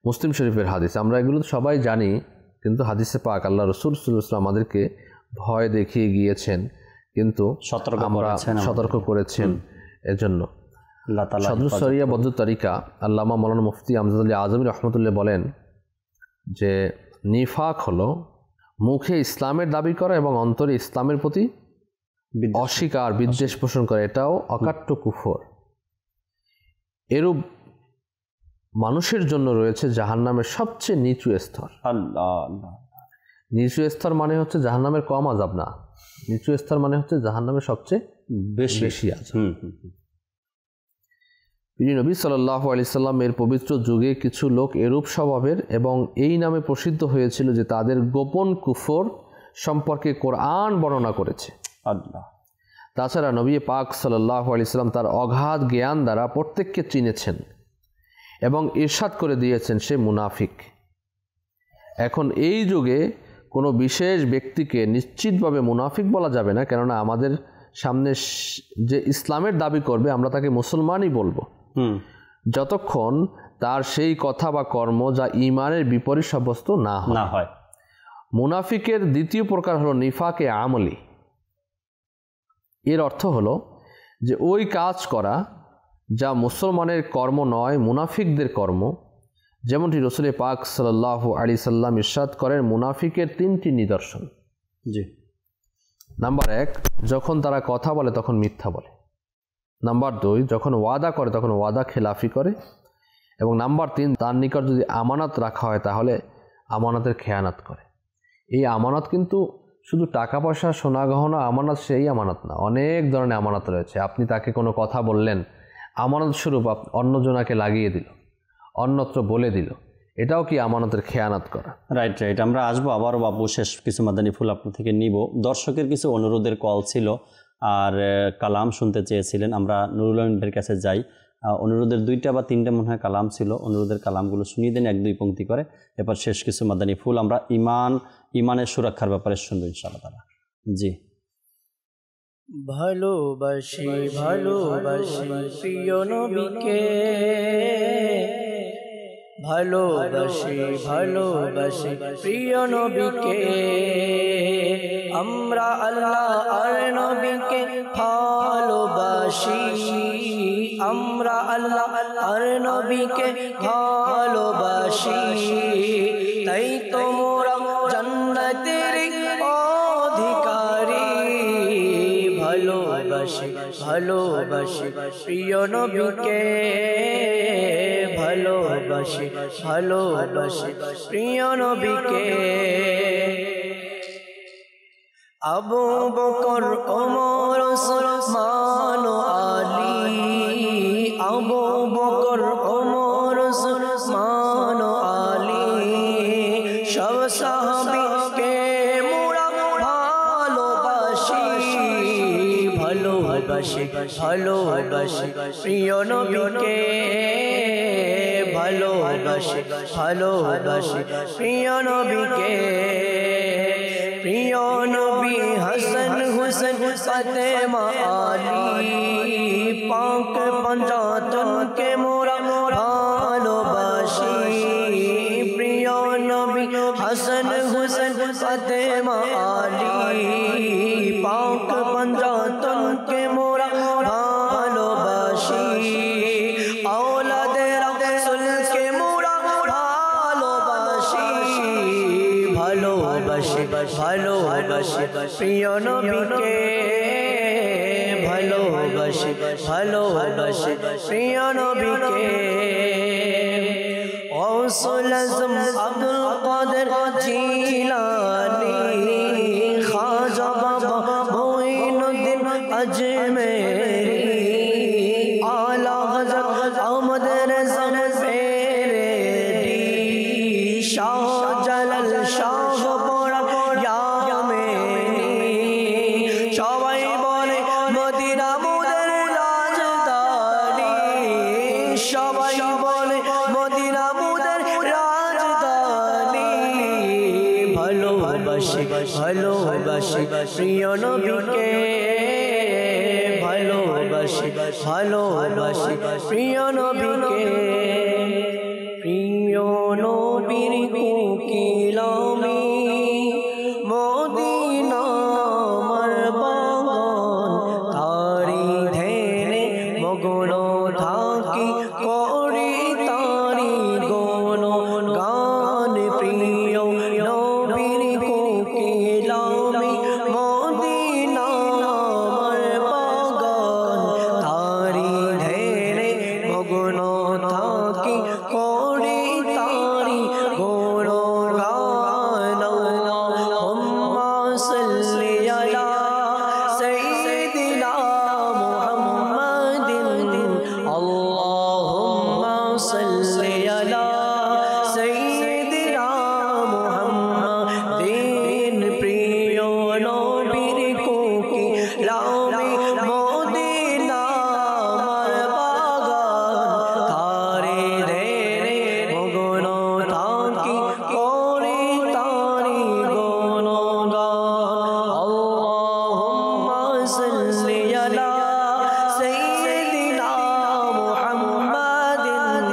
মুসলিম শরীফের হাদিস, আমরা এগুলো তো সবাই জানি, কিন্তু হাদিসে পাক আল্লাহ রাসূল সাল্লাল্লাহু আলাইহি ওয়াসাল্লাম আমাদেরকে ভয় দেখিয়ে গিয়েছেন, কিন্তু সতর্ক করেছেন। এজন্য সদরুস সরিয়া বদ্দু তরিকা আল্লামা মাওলানা মুফতি আমজাদ আলী আজমি রহমতুল্লাহ বলেন যে নিফাক হলো মুখে ইসলামের দাবি করা এবং অন্তরে ইসলামের প্রতি অস্বীকার, বিদ্বেষ পোষণ করে, এটাও অকাট্য কুফর। এরূপ মানুষের জন্য রয়েছে জাহান্নামের সবচেয়ে নিচু স্তর। নিচু স্তর মানে হচ্ছে জাহান্নামের কম আযাব না, নিচু স্তর মানে হচ্ছে জাহান্নামের সবচেয়ে বেশি আযাব। নবী সাল্লাল্লাহু আলাইহি সাল্লাম এর পবিত্র যুগে কিছু লোক এরূপ স্বভাবের এবং এই নামে প্রসিদ্ধ হয়েছিল যে তাদের গোপন কুফর সম্পর্কে কোরআন বর্ণনা করেছে। আল্লাহ। তাছাড়া নবী পাক সাল্লাল্লাহু আলাইহি সাল্লাম তার অগাধ জ্ঞান দ্বারা প্রত্যেককে চিনেছেন এবং ইরশাদ করে দিয়েছেন সে মুনাফিক। এখন এই যুগে কোনো বিশেষ ব্যক্তিকে নিশ্চিতভাবে মুনাফিক বলা যাবে না, কেননা আমাদের সামনে যে ইসলামের দাবি করবে আমরা তাকে মুসলমানই বলবো যতক্ষণ তার সেই কথা বা কর্ম যা ঈমানের বিপরীত সাব্যস্ত না হয়। মুনাফিকের দ্বিতীয় প্রকার হলো নিফাকে আমলি। এর অর্থ হলো যে ওই কাজ করা যা মুসলমানের কর্ম নয়, মুনাফিকদের কর্ম। যেমনটি রাসূল পাক সাল্লাল্লাহু আলাইহি সাল্লাম ইরশাদ করেন, মুনাফিকের তিনটি নিদর্শন। জি। নাম্বার 1, যখন তারা কথা বলে তখন মিথ্যা বলে। নাম্বার 2, যখন ওয়াদা করে তখন ওয়াদা খেলাফি করে। এবং নাম্বার 3, তার নিকট যদি আমানত রাখা হয় তাহলে আমানতের খেয়ানত করে। এই আমানত কিন্তু শুধু টাকা পয়সা, সোনা গহনা আমানত, সেই আমানত না, অনেক ধরনের আমানত রয়েছে। আপনি তাকে কোনো কথা বললেন, আমানত স্বরূপ অন্যজনাকে লাগিয়ে দিল, অন্যত্র বলে দিল, এটাও কি আমানতের খেয়ানত করা? রাইট। আমরা আসবো আবারও বাবু, শেষ কিছু মাদানী ফুল আপনার থেকে নিব। দর্শকের কিছু অনুরোধের কল ছিল আর কালাম শুনতে চেয়েছিলেন, আমরা নুরুল আমিনের কাছে যাই। অনুরোধের 2টা বা 3টা মনে হয় কালাম ছিল, অনুরোধের কালামগুলো শুনিয়ে দেন 1-2 পংক্তি করে। এরপর শেষ কিছু মাদানী ফুল আমরা ইমানের সুরক্ষার ব্যাপারে শুনবো ইনশাআল্লাহ তাআলা। জি। ভালোবাসি ভালোবাসি প্রিয় নবীকে, ভালোবাসি ভালোবাসি প্রিয় নবীকে, আমরা আল্লাহ আর নবীকে ভালোবাসি, আমরা আল্লাহ আর নবীকে ভালোবাসি, তাই তোমরা জান্নাতের অধিকারী। ভালোবাসি ভালোবাসি প্রিয় নবীকে, ভালোবাসি ভালোবাসি প্রিয় নবীকে। আবু বকর, ওমর, উসমান, আলী, আবু বকর, ওমর, উসমান, আলী, সব সাহাবীকে মোরা ভালোবাসি, ভালোবাসি ভালোবাসি প্রিয় নবীকে, ভালোবাসি ভালোবাসি প্রিয় নবীকে। প্রিয় নবী হাসান হুসেন ফাতেমা আলী, পাক পঞ্জাতনকে মোরা ভালোবাসি, নবী হাসান হুসেন ফাতেমা আলী পাক পঞ্জাতনকে মোরা ভালোবাসি আওলাদে রাসূলকে মোরা ভালোবাসি ভালোবাসি ভালোবাসি প্রিয় নবীকে ভালোবাসি ভালোবাসি প্রিয় নবীকে গৌসুল আজম আব্দুল কাদের জিলানী খাজা বাবা মুঈনুদ্দিন আজমেরি আলা হযরত আহমদ রেজা মেরেদি শাহজালাল শাহ বড় ইয়ামেনি সবাই বলে মদিনা মুদের রাজধানী সবাই বলে মদিনা মুদের রাজধানী ভালোবাসি ভালোবাসি প্রিয় নবীকে ভালোবাসি ভালোবাসি প্রিয় নবীকে প্রিয় নবীর কোকিল আমি মদিনা আমার বাগান তারি ধ্যানে মগ্ন থাকি করি তারি গুণ গান প্রিয় নবীর কোকিল আমি মদিনা আমার বাগান তারি ধ্যানে মগ্ন থাকি করি তারি গুণ গান আল্লাহুম্মা সাল্লি আলা সাইয়্যিদিনা মুহাম্মাদিন আল্লাহুম্মা সাল্লি আলা সাইয়্যিদিনা মুহাম্মাদিন প্রিয় নবীর কোকিল আমি মদিনা আমার বাগান তারি ধ্যানে মগ্ন থাকি করি তারি গুণ গান আল্লাহুম্মা সাল্লি আলা সাইয়্যিদিনা মুহাম্মাদিন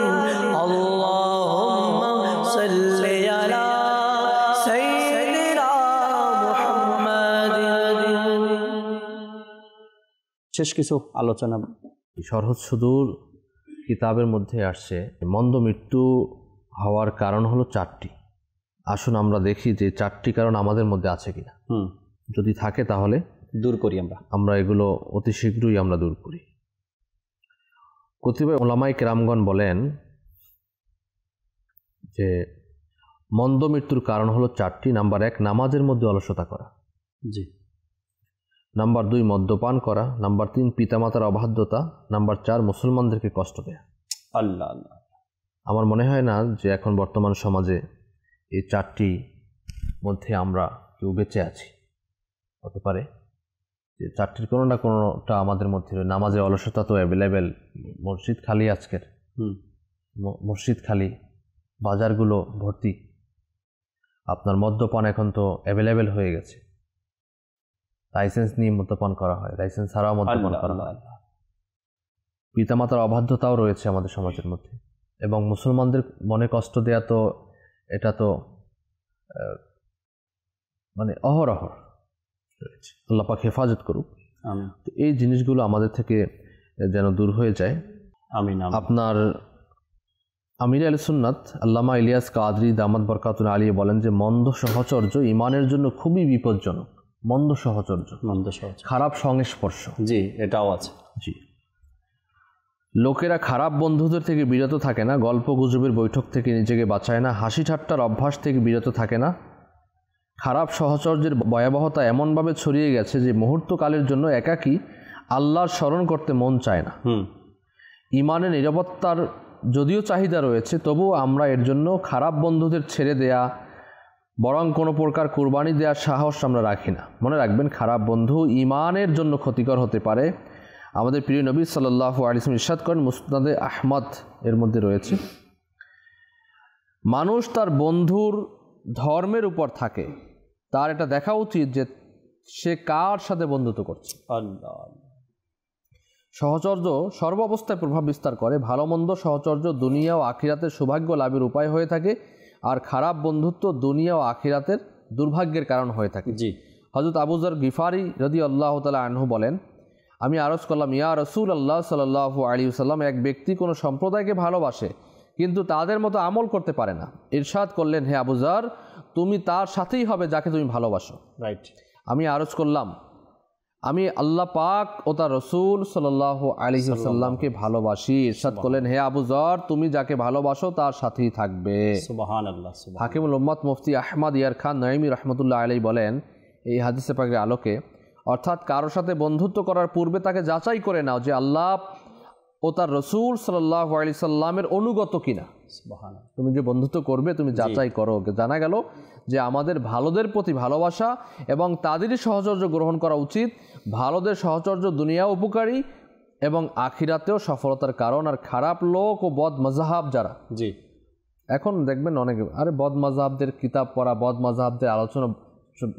আল্লাহুম্মা সাল্লি আলা সাইয়্যিদিনা মুহাম্মাদিন। শেষ কিছু আলোচনা। সহজ সুদূর কিতাবের মধ্যে আসছে মন্দ মৃত্যু হওয়ার কারণ হলো 4টি। আসুন আমরা দেখি যে 4টি কারণ আমাদের মধ্যে আছে কিনা। যদি থাকে তাহলে দূর করি আমরা এগুলো অতি শীঘ্রই আমরা দূর করি। কতিপয় ওলামায়ে কেরামগণ বলেন যে মন্দ মৃত্যুর কারণ হলো 4টি। নাম্বার 1 নামাজের মধ্যে অলসতা করা, জি। নাম্বার 2 মদ্যপান করা, নাম্বার 3 পিতামাতার অবাধ্যতা, নাম্বার 4 মুসলমানদেরকে কষ্ট দেয়া। আল্লাহ আল্লাহ। আমার মনে হয় না যে এখন বর্তমান সমাজে এই 4টি মধ্যে আমরা কেউ বেঁচে আছি। হতে পারে যে 4টির কোনো না কোনোটা আমাদের মধ্যে। নামাজে অলসতা তো অ্যাভেলেবেল, মসজিদ খালি আজকের, মসজিদ খালি, বাজারগুলো ভর্তি। আপনার মদ্যপান এখন তো অ্যাভেলেবেল হয়ে গেছে, লাইসেন্স নিয়ে মদ্যপান করা হয়, লাইসেন্স ছাড়াও মদ্যপান করা হয়। পিতামাতার অবাধ্যতাও রয়েছে আমাদের সমাজের মধ্যে, এবং মুসলমানদের মনে কষ্ট দেয়া তো এটা তো মানে অহরহ রয়েছে। আল্লাহ পাক হেফাজত করুক। তো এই জিনিসগুলো আমাদের থেকে যেন দূর হয়ে যায়। আপনার আমির আহলে সুন্নাত আল্লামা ইলিয়াস কাদরি দামাত বরকাতুল আলিয়া বলেন যে মন্দ সহচর্য ইমানের জন্য খুবই বিপজ্জনক। মন্দ সহচর্য, খারাপ সংস্পর্শ, জি, এটাও আছে। জি, লোকেরা খারাপ বন্ধুদের থেকে বিরত থাকে না, গল্প গুজবের বৈঠক থেকে নিজেকে বাঁচায় না, হাসি ঠাট্টার অভ্যাস থেকে বিরত থাকে না। খারাপ সহচর্যের ভয়াবহতা এমনভাবে ছড়িয়ে গেছে যে মুহূর্তকালের জন্য একাকী আল্লাহর স্মরণ করতে মন চায় না। ইমানের নিরাপত্তার যদিও চাহিদা রয়েছে, তবুও আমরা এর জন্য খারাপ বন্ধুদের ছেড়ে দেয়া, বরং কোনো প্রকার কুরবানি দেওয়ার সাহস আমরা রাখি না। মনে রাখবেন, খারাপ বন্ধু ইমানের জন্য ক্ষতিকর হতে পারে। আমাদের প্রিয় নবী সাল্লাল্লাহু আলাইহি ওয়াসাল্লাম ইরশাদ করেন, মুসনাদে আহমদ এর মধ্যে রয়েছে, মানুষ তার বন্ধুর ধর্মের উপর থাকে, তার এটা দেখা উচিত যে সে কার সাথে বন্ধুত্ব করছে। সহচর্য সর্বাবস্থায় প্রভাব বিস্তার করে। ভালো মন্দ সহচর্য দুনিয়া ও আখিরাতে সৌভাগ্য লাভের উপায় হয়ে থাকে। আর খারাপ বন্ধুত্ব দুনিয়া ও আখিরাতের দুর্ভাগ্যের কারণ হয়ে থাকে। জি। হযরত আবু যর গিফারি রাদিয়াল্লাহু তাআলা আনহু বলেন, আমি আরজ করলাম, ইয়া রাসূলুল্লাহ সাল্লাল্লাহু আলাইহি ওয়াসাল্লাম, এক ব্যক্তি কোনো সম্প্রদায়কে ভালোবাসে কিন্তু তাদের মতো আমল করতে পারে না। ইরশাদ করলেন, হে আবু যর, তুমি তার সাথেই হবে যাকে তুমি ভালোবাসো। রাইট। আমি আরজ করলাম, আমি আল্লাহ পাক ও তার রসুল সাল্লাল্লাহু আলাইহি ওয়াসাল্লামকে ভালোবাসি। ইরশাদ করলেন, হে আবু যর, তুমি যাকে ভালোবাসো তার সাথেই থাকবে। সুবহানাল্লাহ। হাকিমুল উম্মাত মুফতি আহমদ ইয়ার খান নঈমি রাহমাতুল্লাহ আলাইহি বলেন, এই হাদিসে পাকের আলোকে, অর্থাৎ কারোর সাথে বন্ধুত্ব করার পূর্বে তাকে যাচাই করে নাও যে আল্লাহ ও তার রসুল সাল্লাল্লাহু আলাইহি সাল্লামের অনুগত কিনা। সুবহানাল্লাহ। তুমি যে বন্ধুত্ব করবে তুমি যাচাই করো। জানা গেল যে আমাদের ভালোদের প্রতি ভালোবাসা এবং তাদেরই সহচর্য গ্রহণ করা উচিত। ভালোদের সহচর্য দুনিয়া উপকারী এবং আখিরাতেও সফলতার কারণ। আর খারাপ লোক ও বদ মাযহাব যারা, জি, এখন দেখবেন অনেকে আরে বদ মাযহাবদের কিতাব পড়া, বদ মাযহাবদের আলোচনা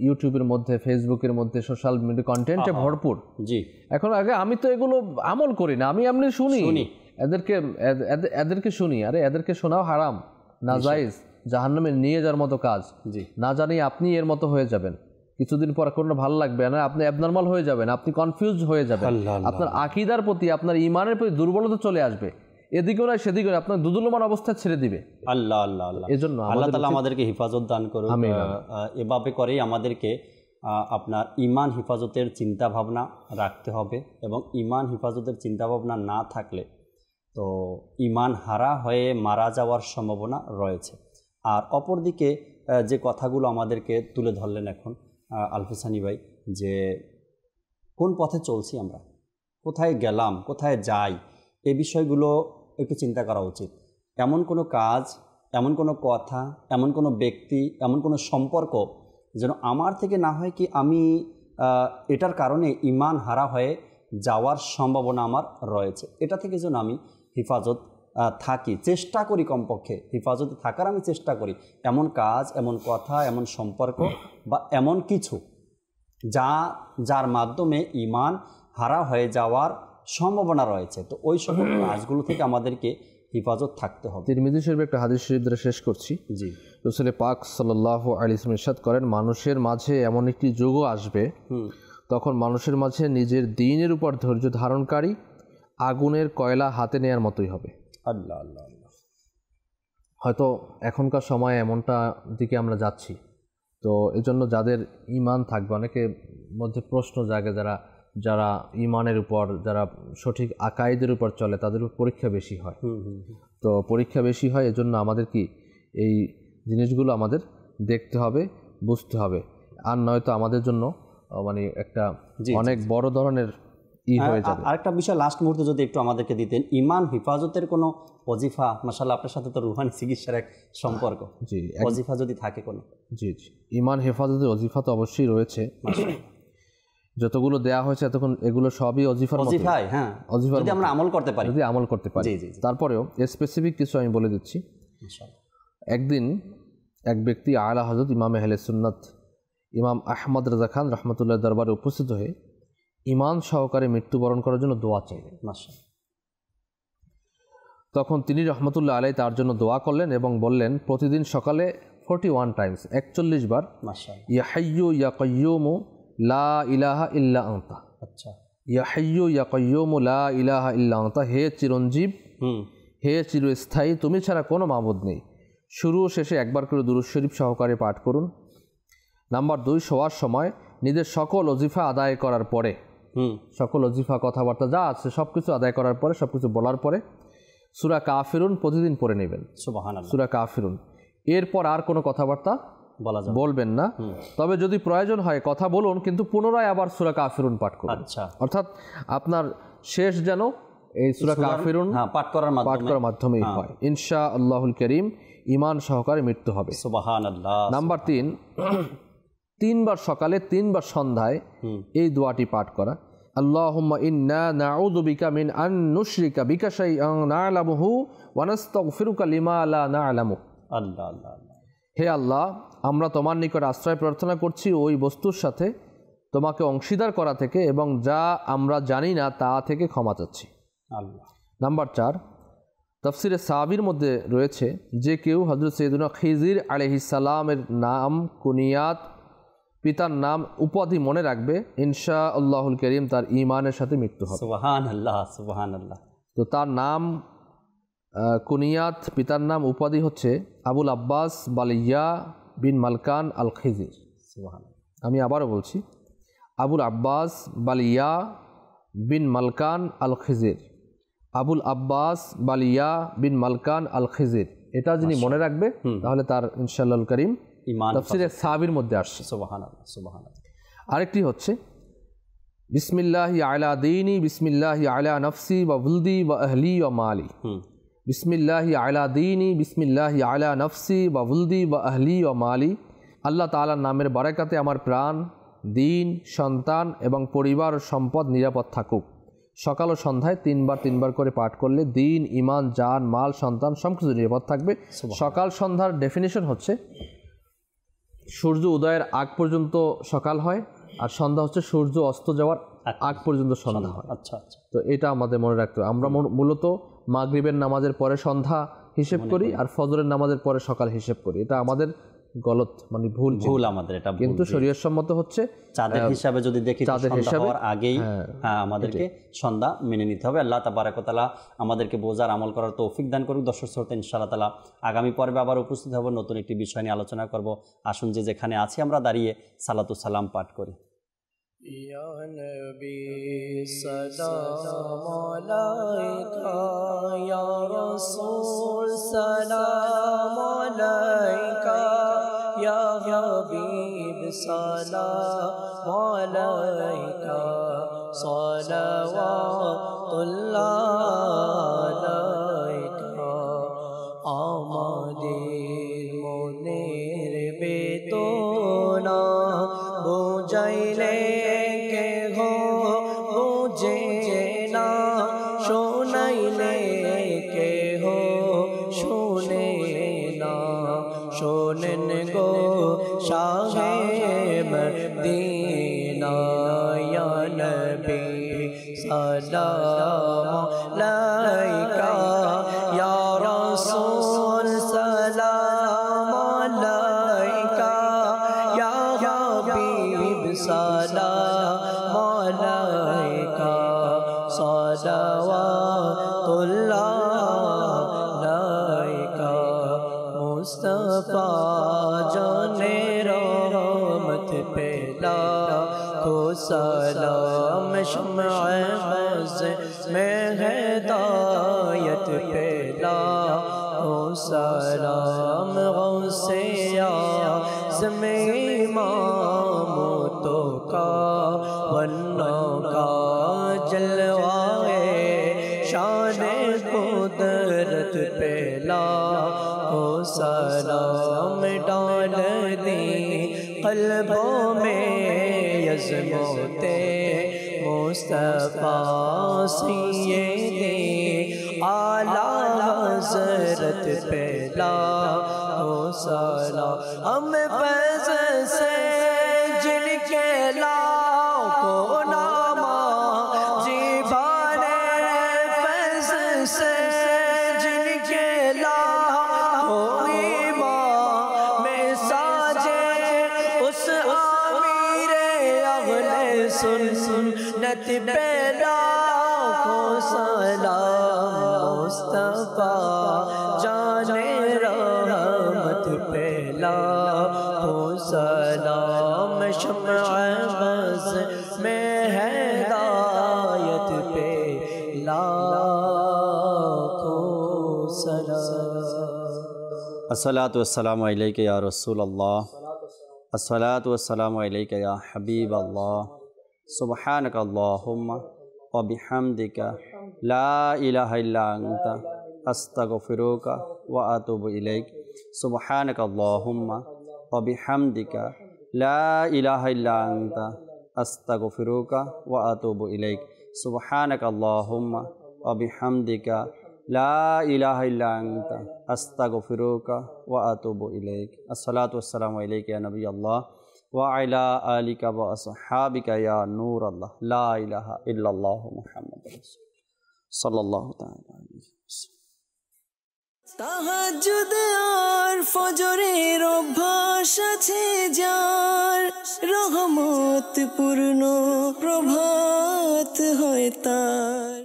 ইউটিউবের মধ্যে, ফেসবুকের মধ্যে, সোশ্যাল মিডিয়া কন্টেন্টে ভরপুর। জি। এখন আগে আমি তো এগুলো আমল করি না, আমি এমনি শুনি এদেরকে শুনি। আরে এদেরকে শোনাও হারাম, নাজায়েজ, জাহান্নামে নিয়ে যাওয়ার মতো কাজ। জি। না জানি আপনি এর মতো হয়ে যাবেন, কিছুদিন পর কোনো ভালো লাগবে না, আপনি অ্যাবনর্মাল হয়ে যাবেন, আপনি কনফিউজ হয়ে যাবেন, আপনার আকীদার প্রতি, আপনার ঈমানের প্রতি দুর্বলতা চলে আসবে, এদিকেও নয় সেদিকেও আপনার দুদুল্যমান অবস্থা ছেড়ে দিবে। আল্লাহ আল্লাহ আল্লাহ। এজন্য আল্লাহ তাআলা আমাদেরকে হিফাজত দান করুন। এভাবে করেই আমাদেরকে আপনার ঈমান হিফাজতের চিন্তা ভাবনা রাখতে হবে, এবং ঈমান হিফাজতের চিন্তা ভাবনা না থাকলে তো ঈমান হারা হয়ে মারা যাওয়ার সম্ভাবনা রয়েছে। আর অপরদিকে যে কথাগুলো আমাদেরকে তুলে ধরলেন এখন আলফিসানি ভাই, যে কোন পথে চলছি আমরা, কোথায় গেলাম, কোথায় যাই, এই বিষয়গুলো একটু চিন্তা করা উচিত। এমন কোনো কাজ, এমন কোনো কথা, এমন কোনো ব্যক্তি, এমন কোনো সম্পর্ক যেন আমার থেকে না হয় কি আমি এটার কারণে ঈমান হারা হয়ে যাওয়ার সম্ভাবনা আমার রয়েছে। এটা থেকে যেন আমি হিফাজত থাকি, চেষ্টা করি, কমপক্ষে হিফাজতে থাকার আমি চেষ্টা করি। এমন কাজ, এমন কথা, এমন সম্পর্ক বা এমন কিছু যার মাধ্যমে ঈমান হারা হয়ে যাওয়ার সম্ভাবনা রয়েছে, তো ওই সকল কাজগুলো থেকে আমাদেরকে হিফাজত থাকতে হবে। তিরমিজি শরীফের একটা হাদিস শরীফ দ্বারা শেষ করছি। জি। রাসূল পাক সাল্লাল্লাহু আলাইহি ওয়াসাল্লাম ইরশাদ করেন, মানুষের মাঝে এমন একটি যুগ আসবে তখন মানুষের মাঝে নিজের দ্বীনের উপর ধৈর্য ধারণকারী আগুনের কয়লা হাতে নেয়ার মতোই হবে। আল্লাহ আল্লাহ আল্লাহ। হয়তো এখনকার সময়ে এমনটা দিকে আমরা যাচ্ছি। তো এজন্য যাদের ঈমান থাকবে, অনেকের মধ্যে প্রশ্ন জাগে, যারা ঈমানের উপর, যারা সঠিক আকাইদের উপর চলে, তাদের উপর পরীক্ষা বেশি হয়। তো পরীক্ষা বেশি হয়, এজন্য আমাদের কি এই জিনিসগুলো আমাদের দেখতে হবে, বুঝতে হবে, আর নয়তো আমাদের জন্য মানে একটা অনেক বড় ধরনের হয়ে যাবে। আরেকটা বিষয় লাস্ট মুহূর্তে যদি একটু আমাদেরকে দিতেন, ঈমান হিফাজতের কোনো ওজিফা, মাশাআল্লাহ আপনার সাথে তো রুহানি চিকিৎসার এক সম্পর্ক, জি, ওজিফা যদি থাকে কোনো। জি জি, ঈমান হেফাজতের ওজিফা তো অবশ্যই রয়েছে, যতগুলো দেয়া হয়েছে এতক্ষণ এগুলো সবই ওজিফাই। হ্যাঁ, ওজিফা যদি আমরা আমল করতে পারি, যদি আমল করতে পারি। তারপরেও স্পেসিফিক কিছু আমি বলে দিচ্ছি। একদিন এক ব্যক্তি আলা হযরত ইমাম আহলে সুন্নাত ইমাম আহমদ রাজা খান রহমতুল্লাহ দরবারে উপস্থিত হয়ে ঈমান সহকারে মৃত্যুবরণ করার জন্য দোয়া চাইলেন। তখন তিনি রহমতুল্লাহ আলাইহি তার জন্য দোয়া করলেন এবং বললেন, প্রতিদিন সকালে 41 টাইমস 41 বার ইয়া হাইয়্যু ইয়া কাইয়্যুমু লা ইলাহা ইল্লা আনতা। আচ্ছা, ইয়া হাইয়্যু ইয়া কাইয়্যুমু লা ইলাহা ইল্লা আনতা, হে চিরঞ্জীব, হে চিরস্থায়ী, তুমি ছাড়া কোনো মাবুদ নেই। শুরু ও শেষে একবার করে দুরূদ শরীফ সহকারে পাঠ করুন। নাম্বার 2, শোয়ার সময় নিজের সকল ওজিফা আদায় করার পরে, সকল ওজিফা কথাবার্তা যা আছে সব কিছু আদায় করার পরে, সব কিছু বলার পরে সূরা কাফিরুন প্রতিদিন পড়ে নেবেন। সুবহানাল্লাহ, সূরা কাফিরুন। এরপর আর কোনো কথাবার্তা বলবেন না, তবে যদি প্রয়োজন হয় কথা বলুন, কিন্তু পুনরায় আবার সূরা কাফিরুন পাঠ করুন। আচ্ছা, অর্থাৎ আপনার শেষ যেন এই সূরা কাফিরুন পাঠ করার মাধ্যমেই হয়। ইনশাআল্লাহুল কারীম ঈমান সহকারে মৃত্যু হবে। সুবহানাল্লাহ। নাম্বার 3 বার সকালে 3 বার সন্ধ্যায় এই দোয়াটি পাঠ করা, আল্লাহুম্মা ইন্না নাউযু বিকা মিন আন নুশরিকা বিকা শাইআন না'লামুহু ওয়া নাস্তাগফিরুকা লিমা লা না'লামু। আল্লাহ আল্লাহ। হে আল্লাহ, আমরা তোমার নিকট আশ্রয় প্রার্থনা করছি ওই বস্তুর সাথে তোমাকে অংশীদার করা থেকে, এবং যা আমরা জানি না তা থেকে ক্ষমা চাচ্ছি। আল্লাহ। নাম্বার 4, তাফসিরে সাবির মধ্যে রয়েছে যে কেউ হযরত সৈয়দনা খিজির আলাইহিস সালামের নাম, কুনিয়াত, পিতার নাম, উপাধি মনে রাখবে, ইনশাআল্লাহুল কারীম তার ঈমানের সাথে মৃত্যু হবে। সুবহানাল্লাহ, সুবহানাল্লাহ। তো তার নাম, কুনিয়াত, পিতার নাম, উপাধি হচ্ছে আবুল আব্বাস বালিয়া বিন মালকান আল খিজির। সুবহানাল্লাহ। আমি আবারও বলছি, আবুল আব্বাস বালিয়া বিন মালকান আল খিজির, আবুল আব্বাস বালিয়া বিন মালকান আল খিজির। এটা যিনি মনে রাখবে তাহলে তার ইনশাআল্লাহুল কারীম ঈমান তাফসীরে সাবির মধ্যে আসছে। সুবহানাল্লাহ, সুবহানাল্লাহ। আরেকটি হচ্ছে বিসমিল্লাহি আলা দীনি, বিসমিল্লাহি আলা নফসি ওয়া বুলদি ওয়া আহলি ওয়া মালি। বিসমিল্লাহি আলা দীনি, বিসমিল্লাহি আলা নফসি ওয়া বুলদি ওয়া আহলি ওয়া মালি। আল্লাহ তাআলার নামের বারাকাতে আমার প্রাণ, দিন, সন্তান এবং পরিবার ও সম্পদ নিরাপদ থাকুক। সকাল ও সন্ধ্যায় তিনবার করে পাঠ করলে দিন, ইমান, জান, মাল, সন্তান সবকিছু নিরাপদ থাকবে। সকাল সন্ধ্যার ডেফিনেশন হচ্ছে সূর্য উদয়ের আগ পর্যন্ত সকাল হয়, আর সন্ধ্যা হচ্ছে সূর্য অস্ত যাওয়ার আগ পর্যন্ত সন্ধ্যা হয়। আচ্ছা আচ্ছা। তো এটা আমাদের মনে রাখতে হবে। আমরা মূলত মাগরিবের নামাজের পরে সন্ধ্যা হিসেব করি আর ফজরের নামাজের পরে সকাল হিসেব করি। এটা আমাদের গলত, মানে ভুল আমাদের এটা। কিন্তু শরীয়ত সম্মত হচ্ছে চাঁদের হিসাবে যদি দেখি চাঁদের হিসাবে আগেই আমাদেরকে সন্ধ্যা মেনে নিতে হবে। আল্লাহ তাবারক ওয়া তাআলা আমাদেরকে বোঝার, আমল করার তৌফিক দান করুক। দর্শক শ্রোতা, ইনশাআল্লাহ তাআলা আগামী পর্বে আবার উপস্থিত হব, নতুন একটি বিষয় নিয়ে আলোচনা করব। আসুন যে যেখানে আছি আমরা দাঁড়িয়ে সালাতু সালাম পাঠ করি। ইয়া নবী সালাম আলাইকা, ইয়া রাসূল সালাম আলাইকা, ইয়া হাবিব সালাম আলাইকা, সালাওয়াতুল্লাহ আলাইকা। আমাদের মনের বেদনা বুঝাইলে কে গো বুঝে না, শোনাইলে কে গো শোনে না। শোনেন গো শাহে মদিনা, ইয়া নবী সালাম আলাইকা, ইয়া রাসূল সালাম আলাইকা, ইয়া হাবিব সালাম আলাইকা, সালাওয়াতুল্লাহ আলাইকা। মুস্তাফা জানে रहमत पे लाखो सलाम, शम्अ बज़ में हिदायत पे लाखो सलाम। गौसे आज़म इमामों तो का वन्नों का जलवाए, शान कुदरत पे लाखो सलाम डाल दी क़ल्बों में यज़्मते मुस्तफ़ा सय्यदे आला हज़रत पे लाखो सलाम। हम फैज़ से जिनके लाखों नामा जीवाने, फैज़ से जिनके लाखों ईमान में साजे, उस आमीरे अहले सुन्नत पे लाखों सलाम। मुस्तफ़ा जाने रहमत पे लाखों सलाम, शम्अ बज़ में हिदायत पे लाखों सलाम। अस्सलातु वस्सलामु अलैका या रसूलल्लाह, अस्सलातु वस्सलामु अलैका या हबीबल्लाह, सुब्हानक अल्लाहुम्मा व बिहम्दिका ला इलाहा इल्ला अंता अस्तगफिरुका व अतूबु इलैक। सुब्हानक अल्लाहुम्मा व बिहम्दिका ला इलाहा इल्ला अंता अस्तगफिरुका व अतूबु इलैक। सुब्हानक अल्लाहुम्मा व बिहम्दिका ला इलाहा इल्ला अंता अस्तगफिरुका व अतूबु इलैक। अस्सलातु वस्सलामु अलैका या नबी अल्लाह व अला आलिका व अस्हाबिका या नूर अल्लाह, ला इलाहा इल्लल्लाहु मुहम्मद रसूलुल्लाह सल्लल्लाहु तआला अलैहि वसल्लम। তাহাজ্জুদ আর ফজরের অভ্যাস আছে যার, রহমত পূর্ণ প্রভাত হয় তার।